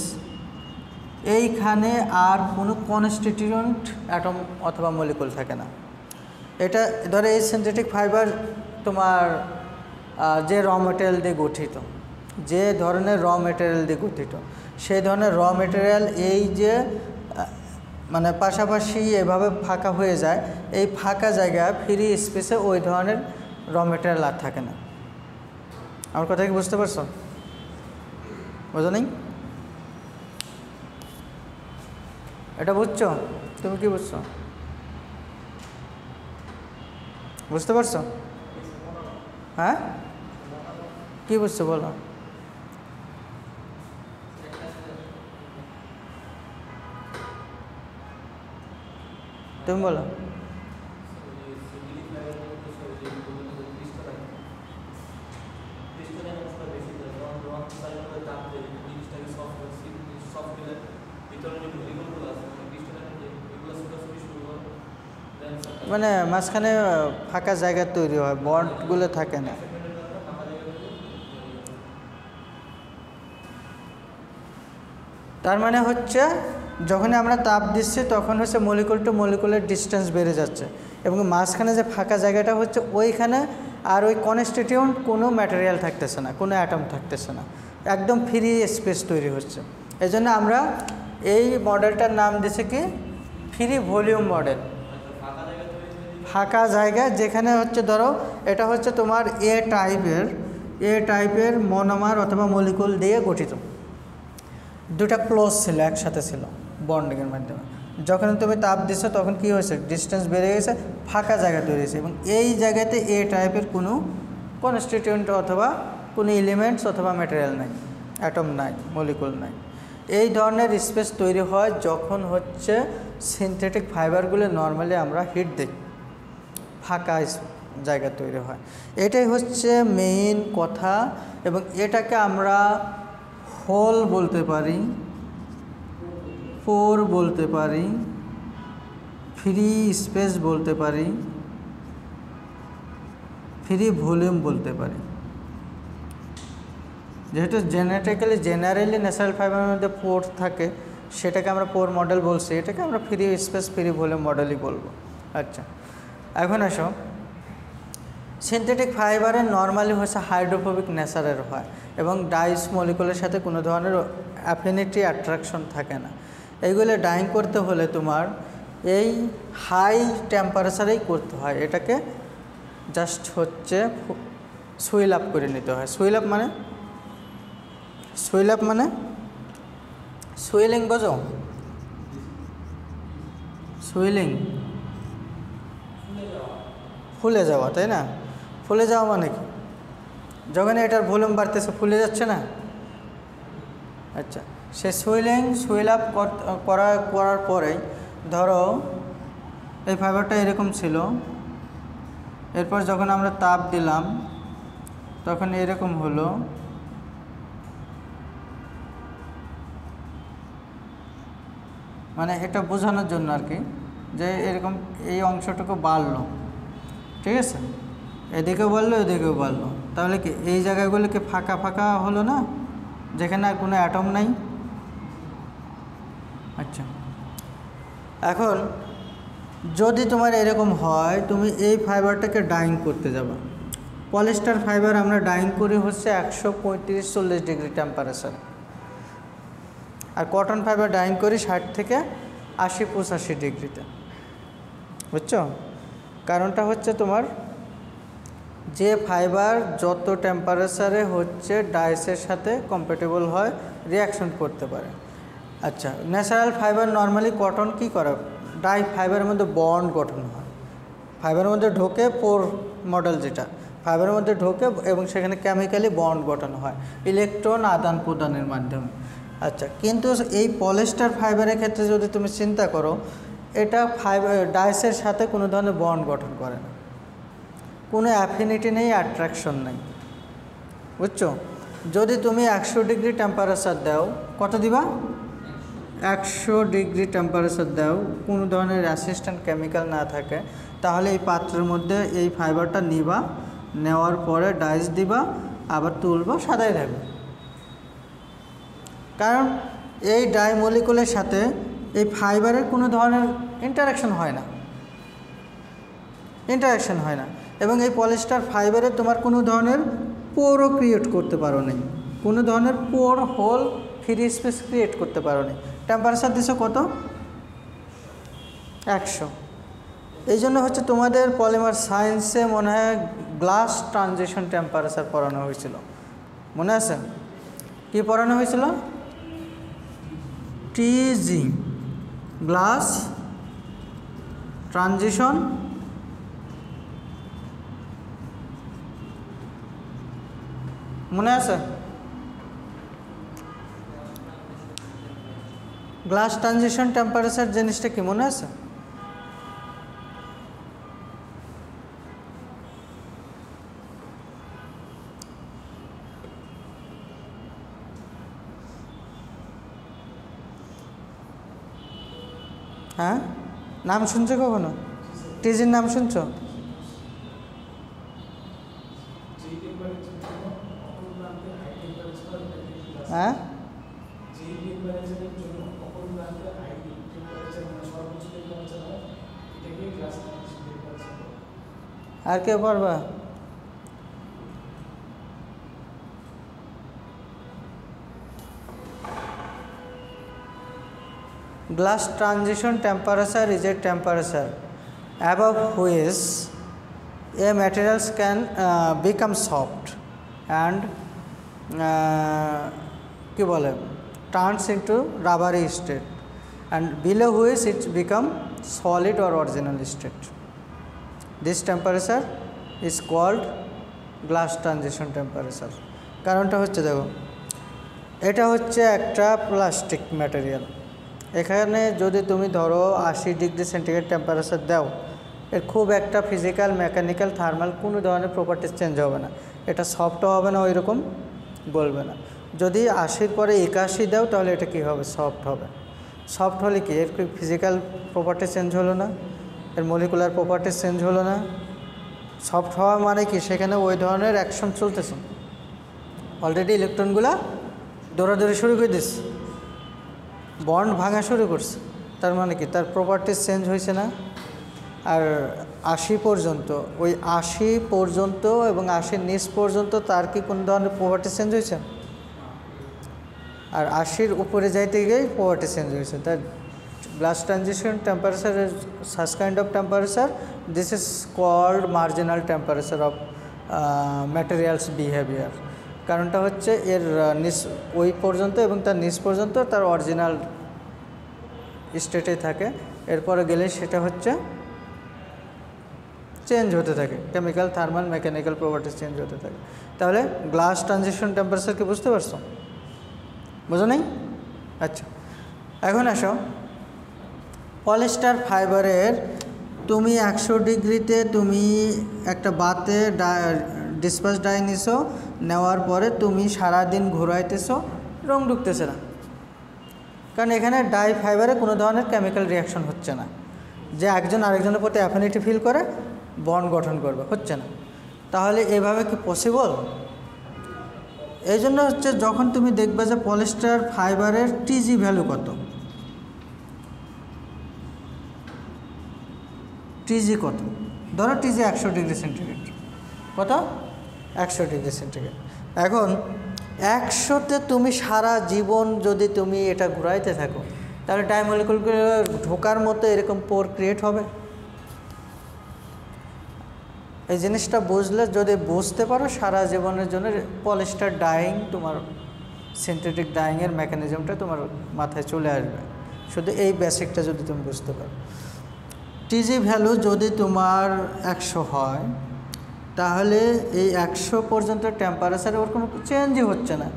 এইখানে আর কোনো কনস্টিটিউয়েন্ট অ্যাটম অথবা মলিকুল থাকে না। এটা ধরো এই সিনথেটিক ফাইবার তোমার যে র মেটেরিয়াল দিয়ে গঠিত, যে ধরনের র মেটেরিয়াল দিয়ে গঠিত, সেই ধরনের র মেটেরিয়াল এই যে মানে পাশাপাশি এভাবে ফাঁকা হয়ে যায়, এই ফাঁকা জায়গা ফ্রি স্পেসে ওই ধরনের র মেটেরিয়াল আর থাকে না। আমার কথা কি বুঝতে পারছো? বোঝো নেই? এটা বুঝছো? তুমি কি বুঝছো? বুঝতে পারছো? হ্যাঁ, কি বুঝছো বলো? তুমি বলো। মানে মাঝখানে ফাঁকা জায়গা তৈরি হয়, বন্ডগুলো থাকে না। তার মানে হচ্ছে যখনই আমরা তাপ দিচ্ছি তখন হচ্ছে মলিকুল টু মলিকুলের ডিস্টেন্স বেড়ে যাচ্ছে, এবং মাঝখানে যে ফাঁকা জায়গাটা হচ্ছে ওইখানে আর ওই কনস্টিটিউয়েন্ট কোনো ম্যাটেরিয়াল থাকতেছে না, কোনো অ্যাটম থাকতেছে না, একদম ফ্রি স্পেস তৈরি হচ্ছে। এই জন্য আমরা এই মডেলটার নাম দিয়েছি কি, ফ্রি ভলিউম মডেল। ফাঁকা জায়গা যেখানে হচ্ছে ধরো এটা হচ্ছে তোমার এ টাইপের মনোমার অথবা মলিকুল দিয়ে গঠিত, দুটা ক্লোজ ছিল, একসাথে ছিল বন্ডিংয়ের মাধ্যমে। যখন তুমি তাপ দিচ্ছ তখন কি হয়েছে, ডিস্টেন্স বেড়ে গেছে, ফাঁকা জায়গা তৈরি হয়েছে, এবং এই জায়গাতে এ টাইপের কোনো কনস্টিটিউয়েন্ট অথবা কোনো এলিমেন্টস অথবা ম্যাটেরিয়াল নাই, অ্যাটম নাই, মলিকুল নাই। এই ধরনের স্পেস তৈরি হয় যখন হচ্ছে সিনথেটিক ফাইবারগুলো নর্মালি আমরা হিট দিই, ফাঁকা জায়গা তৈরি হয়। এটাই হচ্ছে মেইন কথা, এবং এটাকে আমরা হোল বলতে পারি, পোর বলতে পারি, ফ্রি স্পেস বলতে পারি, ফ্রি ভলিউম বলতে পারি। যেহেতু জেনারেলি ন্যাচারাল ফাইবারের মধ্যে পোর থাকে, সেটাকে আমরা পোর মডেল বলছি, এটাকে আমরা ফ্রি স্পেস ফ্রি ভলিউম মডেলই বলবো। আচ্ছা, এখন আসো, সিনথেটিক ফাইবারের নর্মালি হচ্ছে হাইড্রোফোবিক নেচারের হয় এবং ডাইস মলিকুলের সাথে কোনো ধরনের অ্যাফিনিটি অ্যাট্রাকশন থাকে না। এইগুলো ডাইং করতে হলে তোমার এই হাই টেম্পারেচারেই করতে হয়। এটাকে জাস্ট হচ্ছে সুইল আপ করে নিতে হয়। সুইল আপ মানে সুইলিং, বোঝো? সুইলিং ফুলে যাওয়া, তাই না? ফুলে যাওয়া মানে কি? যখন এটার ভলিউম বাড়তেছে ফুলে যাচ্ছে না? আচ্ছা, সে সুইল আপ করার পরেই ধরো এই ফাইবারটা এরকম ছিল, এরপর যখন আমরা তাপ দিলাম তখন এরকম হলো। মানে এটা বোঝানোর জন্য আর কি, যে এরকম এই অংশটুকু বাড়লো, ঠিক আছে? এদিকেও বাড়লো এদিকেও বাড়লো, তাহলে কি এই জায়গাগুলোকে ফাঁকা ফাঁকা হলো না, যেখানে আর কোনো অ্যাটম নাই। আচ্ছা, এখন যদি তোমার এরকম হয়, তুমি এই ফাইবারটাকে ডাইং করতে যাবা। পলিস্টার ফাইবার আমরা ডাইং করি হচ্ছে 135-40 ডিগ্রি টেম্পারেচারে, আর কটন ফাইবার ডাইং করি 60 থেকে 80-85 ডিগ্রিতে, বুঝছো? কারণটা হচ্ছে তোমার যে ফাইবার যত টেম্পারেচারে হচ্ছে ডাইসের সাথে কম্প্যাটেবল হয়, রিয়াকশন করতে পারে। আচ্ছা, ন্যাচারাল ফাইবার নর্মালি কটন কী করে, ডাই ফাইবারের মধ্যে বন্ড গঠন হয়, ফাইবারের মধ্যে ঢোকে, পোর মডেল যেটা ফাইবারের মধ্যে ঢোকে এবং সেখানে কেমিক্যালি বন্ড গঠন হয় ইলেকট্রন আদান প্রদানের মাধ্যমে। আচ্ছা, কিন্তু এই পলিস্টার ফাইবারের ক্ষেত্রে যদি তুমি চিন্তা করো, এটা ডাইসের সাথে কোনো ধরনের বন্ড গঠন করে না, কোনো অ্যাফিনিটি নেই, অ্যাট্রাকশন নেই, বুঝছো? যদি তুমি 100 ডিগ্রি টেম্পারেচার দাও, কত দিবা? 100 ডিগ্রি টেম্পারেচার দাও, কোনো ধরনের অ্যাসিস্ট্যান্ট কেমিক্যাল না থাকে, তাহলে এই পাত্রের মধ্যে এই ফাইবারটা নিবা, নেওয়ার পরে ডাইস দিবা, আবার তুলবা, সাদাই থাকবে। কারণ এই ডাই মলিকুলের সাথে এই ফাইবারের কোনো ধরনের ইন্টারাকশন হয় না, এবং এই পলিস্টার ফাইবারে তোমার কোনো ধরনের পোরও ক্রিয়েট করতে পারো নি, কোনো ধরনের পোর হোল ফ্রি স্পেস ক্রিয়েট করতে পারো নি। টেম্পারেচার দিছো কত? 100। এই জন্য হচ্ছে তোমাদের পলিমার সায়েন্সে মনে হয় গ্লাস ট্রানজিশন টেম্পারেচার পড়ানো হয়েছিল, মনে আছে? কি পড়ানো হয়েছিল? টিজি, গ্লাস ট্রানজিশন মনে আছে? গ্লাস ট্রানজিশন টেম্পারেচার জিনিসটা কি মনে আছে? হ্যাঁ, নাম শুনছো কখনো? টিজির নাম শুনছো? হ্যাঁ, আর কেউ পারবা? Glass transition temperature is a temperature above which a materials can become soft and কি বলে turns into rubbery state, and below which it become solid or original state. This temperature is called glass transition temperature. কারণটা হচ্ছে দেখো, এটা হচ্ছে একটা plastic material. এখানে যদি তুমি ধরো 80 ডিগ্রি সেন্টিগ্রেড টেম্পারেচার দাও, এর খুব একটা ফিজিক্যাল, মেকানিক্যাল, থার্মাল কোনো ধরনের প্রপার্টিস চেঞ্জ হবে না। এটা সফটও হবে না, ওই রকম বলবে না। যদি 80 পরে 81 দাও, তাহলে এটা কী হবে? সফট হবে। সফট হলে কি এর ফিজিক্যাল প্রপার্টি চেঞ্জ হলো না, এর মলিকুলার প্রপার্টিস চেঞ্জ হলো না। সফট হওয়া মানে কি সেখানে ওই ধরনের অ্যাকশন চলতেছে, অলরেডি ইলেকট্রনগুলো দৌড়াদৌড়ি শুরু করে দিচ্ছে, বন্ড ভাঙা শুরু করছে, তার মানে কি তার প্রপার্টিস চেঞ্জ হয়েছে না। আর 80 পর্যন্ত, ওই 80 পর্যন্ত এবং 80 নিচ পর্যন্ত তার কি কোন ধরনের প্রপার্টি চেঞ্জ হয়েছে? আর 80-র উপরে যাইতে গিয়েই প্রপার্টি চেঞ্জ হয়েছে। তার glass transition temperature is such kind of temperature, this is called marginal temperature of materials behavior। কারণটা হচ্ছে এর নিচ ওই পর্যন্ত এবং তার নিচ পর্যন্ত তার অরিজিনাল স্টেটে থাকে, এরপরে গেলে সেটা হচ্ছে চেঞ্জ হতে থাকে, chemical thermal mechanical properties change হতে থাকে। তাহলে গ্লাস ট্রানজিশন টেম্পারেচারকে বুঝতে পারছো? বুঝো নাই? আচ্ছা, এখন আসো পলিস্টার ফাইবারের তুমি 100 ডিগ্রিতে তুমি একটা বাতে ডিসপাস ডাই নিছো, নেওয়ার পরে তুমি সারাদিন ঘোরাইতেছো, রং ঢুকতেছে না, কারণ এখানে ডাই ফাইবারে কোনো ধরনের কেমিক্যাল রিয়াকশন হচ্ছে না যে একজন আরেকজনের প্রতি অ্যাফিনিটি ফিল করে বন্ড গঠন করবে, হচ্ছে না। তাহলে এভাবে কি পসিবল? এই জন্য হচ্ছে যখন তুমি দেখবে যে পলিস্টার ফাইবারের টিজি ভ্যালু কত, টিজি কত, ধরো টিজি 100 ডিগ্রি সেন্টিগ্রেড, কত? 100 ডিগ্রি সেন্টিগ্রেড। এখন 100-তে তুমি সারা জীবন যদি তুমি এটা ঘুরাইতে থাকো, তাহলে ডাইমলিকুলগুলো ঢোকার মতো এরকম পোর ক্রিয়েট হবে। এই জিনিসটা বুঝলে, যদি বুঝতে পারো, সারা জীবনের জন্য পলিস্টার ডাইং, তোমার সিনথেটিক ডাইংয়ের মেকানিজমটা তোমার মাথায় চলে আসবে, শুধু এই বেসিকটা যদি তুমি বুঝতে পারো। টিজি ভ্যালু যদি তোমার 100 হয়, তাহলে এই 100 পর্যন্ত টেম্পারেচারে ওর কোনো চেঞ্জই হচ্ছে না,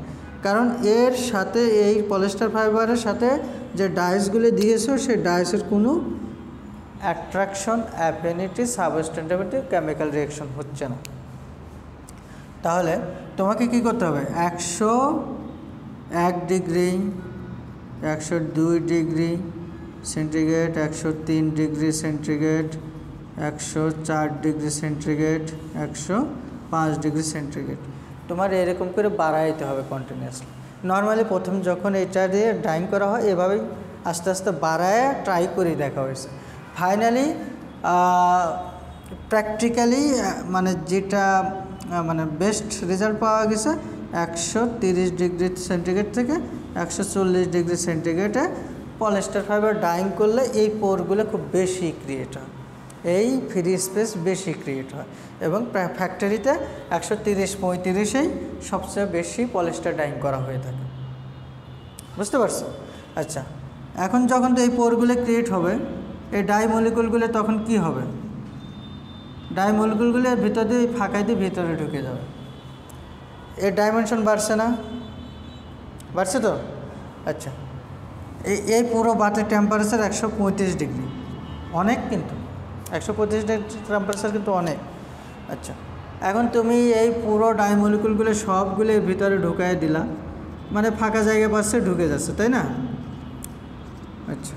কারণ এর সাথে এই পলিস্টার ফাইবারের সাথে যে ডাইসগুলি দিয়েছো সেই ডাইসের কোনো অ্যাট্রাকশন, অ্যাফিনিটি, সাবস্টেন্টেবিলিটি, কেমিক্যাল রিয়াকশন হচ্ছে না। তাহলে তোমাকে কি করতে হবে? 101 degree, 102 degree centigrade, 103 degree centigrade, 104 degree centigrade, 105 degree centigrade, তোমার এরকম করে বাড়াইতে হবে কন্টিনিউয়াসলি। নর্মালি প্রথম যখন এটা দিয়ে ডাইং করা হয়, এভাবেই আস্তে আস্তে বাড়ায় ট্রাই করে দেখা হয়েছে। ফাইনালি প্র্যাকটিক্যালি মানে যেটা মানে বেস্ট রেজাল্ট পাওয়া গেছে 130 ডিগ্রি সেন্টিগ্রেড থেকে 140 ডিগ্রি সেন্টিগ্রেডে পলিস্টার ফাইবার ডাইং করলে এই পোরগুলো খুব বেশি ক্রিয়েট হয়, এই ফ্রি স্পেস বেশি ক্রিয়েট হয়, এবং ফ্যাক্টরিতে 130-35-এই সবচেয়ে বেশি পলিস্টার ডাইং করা হয়ে থাকে। বুঝতে পারছো? আচ্ছা, এখন যখন এই পোরগুলো ক্রিয়েট হবে, এই ডাই মলিকুলগুলো তখন কি হবে? ডাই মলিকুলগুলোর ভিতর দিয়ে ফাঁকাই দিয়ে ভিতরে ঢুকে যাবে। এর ডাইমেনশন বাড়ছে না? বাড়ছে তো? আচ্ছা, এই পুরো বাতের টেম্পারেচার 135 ডিগ্রি, অনেক, কিন্তু 135 ডিগ্রি টেম্পারেচার কিন্তু অনেক। আচ্ছা, এখন তুমি এই পুরো ডাই মলিকুলগুলো সবগুলো ভিতরে ঢুকাই দিলা, মানে ফাঁকা জায়গা পাচ্ছে, ঢুকে যাচ্ছে, তাই না? আচ্ছা,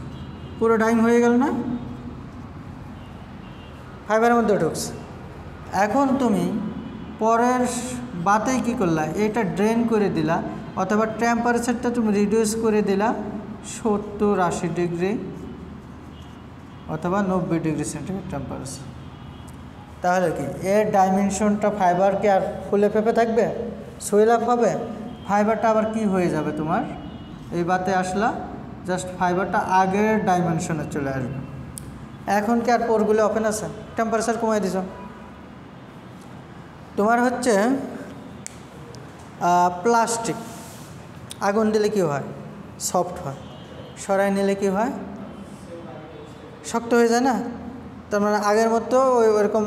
পুরো ডাইং হয়ে গেল না? ফাইবারের মধ্যে ঢুকছে। এখন তুমি পরের বাতেই কী করলা? এটা ড্রেন করে দিলা, অথবা টেম্পারেচারটা তুমি রিডিউস করে দিলা 70-80 ডিগ্রি অথবা 90 ডিগ্রি সেন্টিগ্রেড টেম্পারেচার। তাহলে কি এর ডাইমেনশনটা ফাইবার কি আর ফুলে ফেপে থাকবে? সুইল আপ হবে? ফাইবারটা আবার কি হয়ে যাবে? তোমার এই বাতে আসলা, জাস্ট ফাইবারটা আগের ডাইমেনশনে চলে আসবে। এখন কি আর পোরগুলো ওপেন আছে? টেম্পারেচার কমাই দিছ। তোমার হচ্ছে প্লাস্টিক, আগুন দিলে কি হয়? সফট হয়। সরাই নিলে কি হয়? শক্ত হয়ে যায় না? তার মানে আগের মতো ওইরকম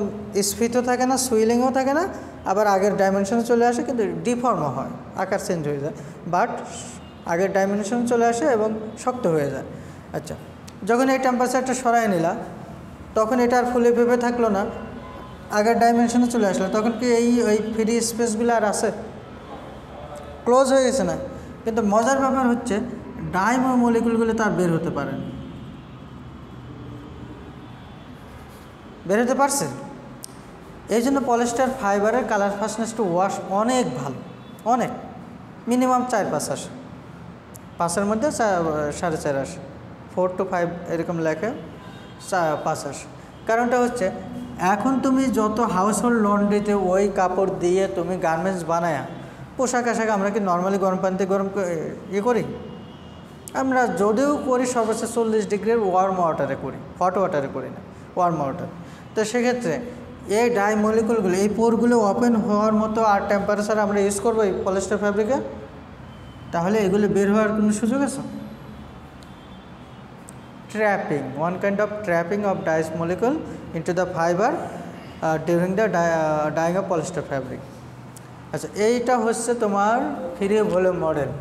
স্ফীতও থাকে না, সুইলিংও থাকে না, আবার আগের ডাইমেনশনে চলে আসে, কিন্তু ডিফর্মও হয়, আকার চেঞ্জ হয়ে যায়, বাট আগের ডাইমেনশনে চলে আসে এবং শক্ত হয়ে যায়। আচ্ছা, যখন এই টেম্পারেচারটা সরাই নিলা, তখন এটা আর ফুলে ফেপে থাকলো না, আগের ডাইমেনশনে চলে আসলো, তখন কি ওই ফ্রি স্পেসগুলো আর আছে? ক্লোজ হয়ে গেছে না? কিন্তু মজার ব্যাপার হচ্ছে ডাই মলিকুলগুলো তার বের হতে পারেনি। বের হতে পারছে। এই জন্য পলিস্টার ফাইবারের কালার ফাস্টনেস টু ওয়াশ অনেক ভালো, অনেক, মিনিমাম 4-5 আসে, 5-এর মধ্যে 4.5 আসে, 4 to 5 এরকম লেখে, 5 আসে। কারণটা হচ্ছে এখন তুমি যত হাউসহোল্ড লন্ড্রিতে ওই কাপড় দিয়ে তুমি গার্মেন্টস বানায় পোশাক আশাক আমরা কি নর্মালি গরম পানিতে ইয়ে করি? আমরা যদিও করি সর্বোচ্চ 40 ডিগ্রির ওয়ার্ম ওয়াটারে করি, হট ওয়াটারে করি না, ওয়ার্ম ওয়াটার। তো সেক্ষেত্রে এই ডাই মলিকুলগুলো, এই পোরগুলো ওপেন হওয়ার মতো আর টেম্পারেচার আমরা ইউজ করবো এই পলিস্টার ফ্যাব্রিকে, তাহলে এগুলো বের হওয়ার কোনো সুযোগ আছে? Trapping, one kind of trapping of dyes molecule into the fibre during the dyeing of polyester fabric. আচ্ছা, এইটা হচ্ছে তোমার ফ্রি ভলিউম মডেল।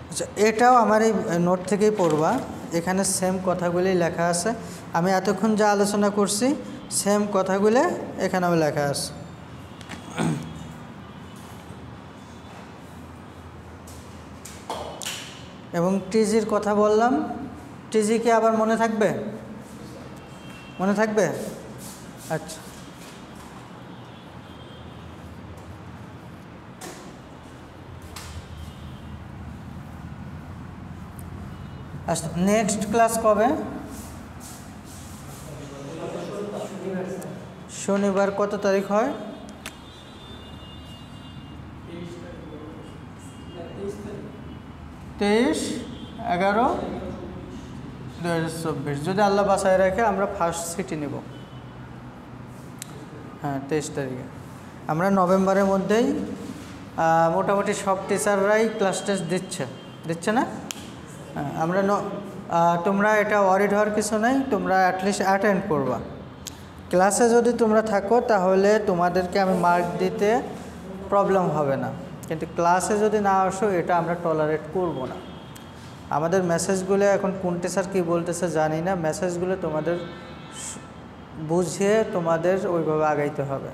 আচ্ছা, এটাও আমার এই নোট থেকেই পড়বা, এখানে সেম কথাগুলি লেখা আছে। আমি এতক্ষণ যা আলোচনা করছি সেম কথাগুলো এখানেও লেখা আছে। এবং টিজির কথা বললাম, টিজি কি আবার মনে থাকবে? মনে থাকবে? আচ্ছা, আচ্ছা, নেক্সট ক্লাস কবে? শনিবার। কত তারিখ হয়? 23/11/2024। যদি আল্লাহ বাসায় রাখে আমরা ফার্স্ট সিটি নেব। হ্যাঁ, 23 তারিখে। আমরা নভেম্বরের মধ্যেই মোটামুটি সব টিচাররাই ক্লাস টেস্ট দিচ্ছে না? আমরা তোমরা এটা ওয়ারিড হওয়ার কিছু নেই, তোমরা অ্যাটলিস্ট অ্যাটেন্ড করবা। ক্লাসে যদি তোমরা থাকো তাহলে তোমাদেরকে আমি মার্ক দিতে প্রবলেম হবে না, কিন্তু ক্লাসে যদি না আসো এটা আমরা টলারেট করব না। আমাদের মেসেজগুলো এখন কোন টিচার কী বলতেছে জানি না, মেসেজগুলো তোমাদের বুঝিয়ে তোমাদের ওইভাবে আগাইতে হবে।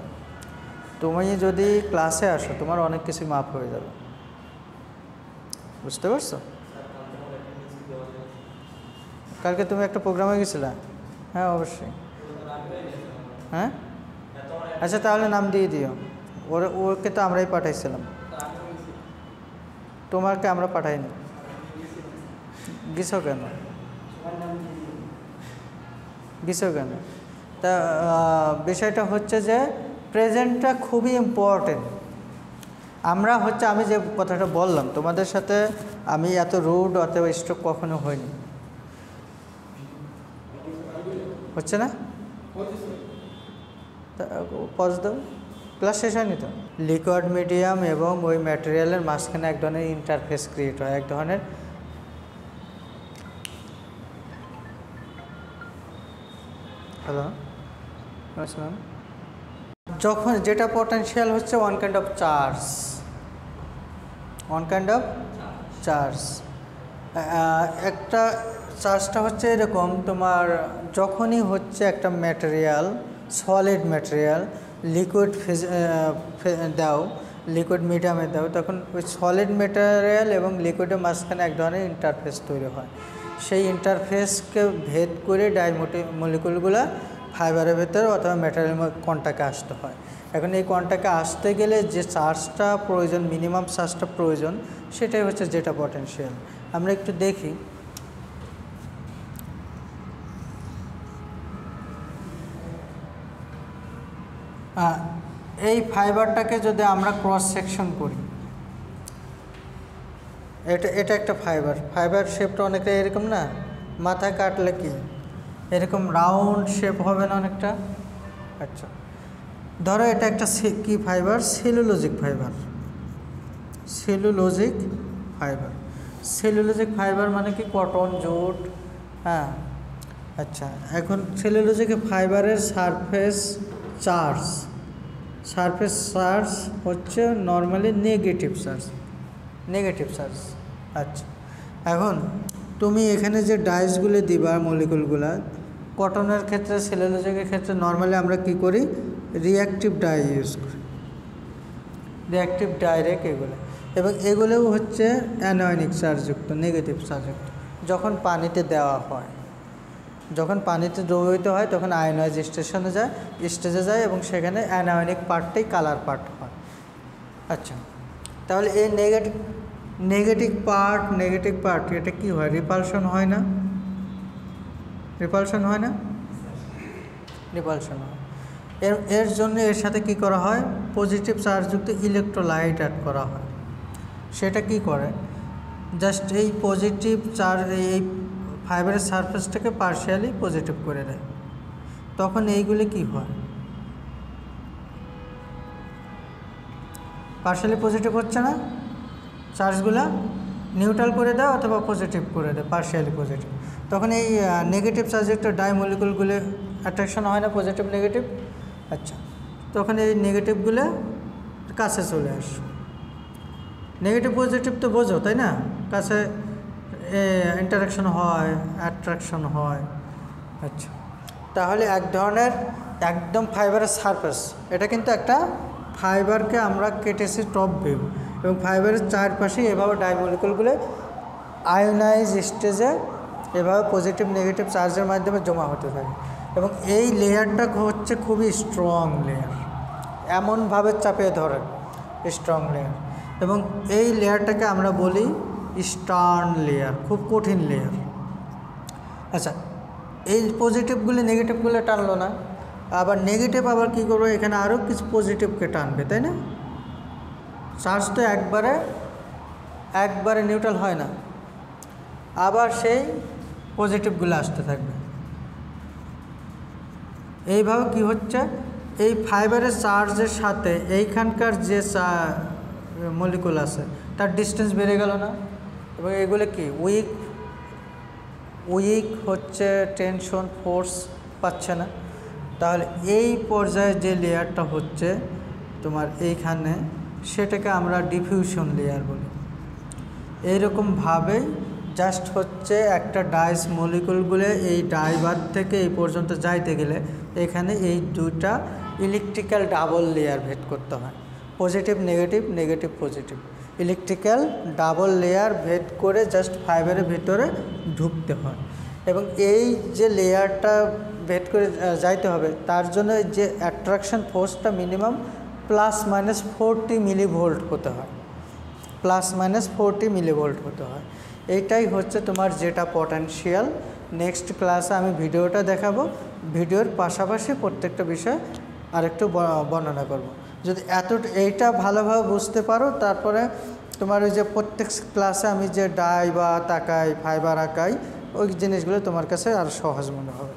তুমি যদি ক্লাসে আসো তোমার অনেক কিছু মাপ হয়ে যাবে, বুঝতে পারছো? কালকে তুমি একটা প্রোগ্রামে গেছিলা? হ্যাঁ, অবশ্যই। হ্যাঁ, আচ্ছা, তাহলে নাম দিয়ে দিও। ওকে তো আমরাই পাঠাইছিলাম, তোমাকে আমরা পাঠাইনি। গেছো কেন? তা বিষয়টা হচ্ছে যে প্রেজেন্টটা খুবই ইম্পর্টেন্ট। আমি যে কথাটা বললাম তোমাদের সাথে, আমি এত রুড অথবা স্ট্রোক কখনো হয়নি, হচ্ছে না? পজ দাও, ক্লাস শেষ হয়নি তো। লিকুইড মিডিয়াম এবং ওই ম্যাটেরিয়ালের মাঝখানে এক ধরনের ইন্টারফেস ক্রিয়েট হয়, এক ধরনের হ্যালো ম্যাম, যখন যেটা পটেনশিয়াল হচ্ছে ওয়ান কাইন্ড অফ চার্জ, একটা চার্জটা হচ্ছে এরকম, তোমার যখনই হচ্ছে একটা ম্যাটেরিয়াল, সলিড ম্যাটেরিয়াল লিকুইড দাও, লিকুইড মিডিয়ামে দাও, তখন ওই সলিড ম্যাটেরিয়াল এবং লিকুইডের মাঝখানে এক ধরনের ইন্টারফেস তৈরি হয়। সেই ইন্টারফেসকে ভেদ করে মলিকুলগুলো ফাইবারের ভেতরে অথবা ম্যাটেরিয়ালের কন্টাক্টে আসতে হয়। এখন এই কন্টাক্টে আসতে গেলে যে চার্জটা প্রয়োজন, মিনিমাম চার্জটা প্রয়োজন, সেটাই হচ্ছে যেটা পটেনশিয়াল। আমরা একটু দেখি। এই ফাইবারটাকে যদি আমরা ক্রস সেকশন করি, এটা একটা ফাইবার শেপটা অনেকটা এরকম না, মাথা কাটলে কি এরকম রাউন্ড শেপ হবে না অনেকটা? আচ্ছা, ধরো এটা একটা কি ফাইবার? সেলুলোজিক ফাইবার মানে কি? Cotton, jute. হ্যাঁ, আচ্ছা, এখন সেলুলোজিক ফাইবারের সারফেস চার্জ হচ্ছে নর্মালি নেগেটিভ চার্জ। আচ্ছা, এখন তুমি এখানে যে ডাইসগুলো দিবা, মলিকুলগুলা, কটনের ক্ষেত্রে, সেলুলোজিকের ক্ষেত্রে নর্মালি আমরা কি করি? রিঅ্যাক্টিভ ডাই ইউজ করি, রিঅ্যাক্টিভ ডাইরেক্ট এগুলো। এবং এগুলোও হচ্ছে অ্যানোয়নিক চার্জযুক্ত, নেগেটিভ চার্জযুক্ত যখন পানিতে দেওয়া হয়। যখন পানিতে দ্রবীভূত হয় তখন আয়নাইজ স্টেজে যায় এবং সেখানে অ্যানায়নিক পার্টটাই কালার পার্ট হয়। আচ্ছা, তাহলে এই নেগেটিভ পার্ট এটা কি হয়? রিপালশন হয় না? রিপালশন হয়। এর জন্য এর সাথে কি করা হয়? পজিটিভ চার্জযুক্ত ইলেকট্রোলাইট অ্যাড করা হয়। সেটা কি করে? জাস্ট এই পজিটিভ চার্জ এই ফাইবারের সারফেসটাকে পার্শিয়ালি পজিটিভ করে দেয়। তখন এইগুলি কি হয়? পার্শিয়ালি পজিটিভ হচ্ছে না, চার্জগুলো নিউট্রাল করে দেয় অথবা পজিটিভ করে দেয়, পার্শিয়ালি পজিটিভ। তখন এই নেগেটিভ চার্জযুক্ত ডাইমলিকুলগুলো অ্যাট্রাকশন হয় না, পজিটিভ নেগেটিভ। আচ্ছা, তখন এই নেগেটিভগুলো কাছে চলে আসে। নেগেটিভ পজিটিভ তো বোঝো, তাই না? কাছে ইন্টারাকশন হয়, অ্যাট্রাকশন হয়। আচ্ছা, তাহলে এক ধরনের একদম ফাইবারের সারফেস, এটা কিন্তু একটা ফাইবারকে আমরা কেটেছি টপ ভিউ, এবং ফাইবারের চারপাশে এভাবে ডাইমলিকুলগুলো আয়োনাইজ স্টেজে এভাবে পজিটিভ নেগেটিভ চার্জের মাধ্যমে জমা হতে থাকে। এবং এই লেয়ারটা হচ্ছে খুবই স্ট্রং লেয়ার, এমনভাবে চাপিয়ে ধরে স্ট্রং লেয়ার। এবং এই লেয়ারটাকে আমরা বলি স্টার্ন লেয়ার, খুব কঠিন লেয়ার। আচ্ছা, এই পজিটিভগুলি নেগেটিভগুলো টানলো না, আবার নেগেটিভ আবার কী করবো? এখানে আরও কিছু পজিটিভকে টানবে, তাই না? চার্জ তো একবারে নিউট্রাল হয় না, আবার সেই পজিটিভগুলো আসতে থাকবে। এইভাবে কি হচ্ছে? এই ফাইবারের চার্জের সাথে এইখানকার যে মলিকুল আছে তার ডিস্টেন্স বেড়ে গেল না? এবং এগুলো কি উইক হচ্ছে, টেনশন ফোর্স পাচ্ছে না। তাহলে এই পর্যায়ে যে লেয়ারটা হচ্ছে তোমার এইখানে, সেটাকে আমরা ডিফিউশন লেয়ার বলি। এইরকমভাবেই জাস্ট হচ্ছে একটা ডাইস মলিকুলগুলো এই ডাইবার থেকে এই পর্যন্ত যাইতে গেলে এখানে এই দুইটা ইলেকট্রিক্যাল ডাবল লেয়ার ভেদ করতে হয়। Positive negative, negative positive, electrical double layer ভেদ করে জাস্ট ফাইবারের ভিতরে ঢুকতে হয়। এবং এই যে লেয়ারটা ভেদ করে যাইতে হবে, তার জন্য যে অ্যাট্রাকশন ফোর্সটা মিনিমাম +-40 মিলিভোল্ট হতে হয়, +-40 মিলিভোল্ট হতে হয়। এইটাই হচ্ছে তোমার যেটা পটেনশিয়াল। নেক্সট ক্লাসে আমি ভিডিওটা দেখাবো, ভিডিওর পাশাপাশি প্রত্যেকটা বিষয় আরেকটু বর্ণনা করব। যদি এইটা ভালোভাবে বুঝতে পারো, তারপরে তোমার ওই যে প্রত্যেক ক্লাসে আমি যে ডাই বা তাকাই, ফাইবার আঁকাই, ওই জিনিসগুলো তোমার কাছে আরও সহজ মনে হবে।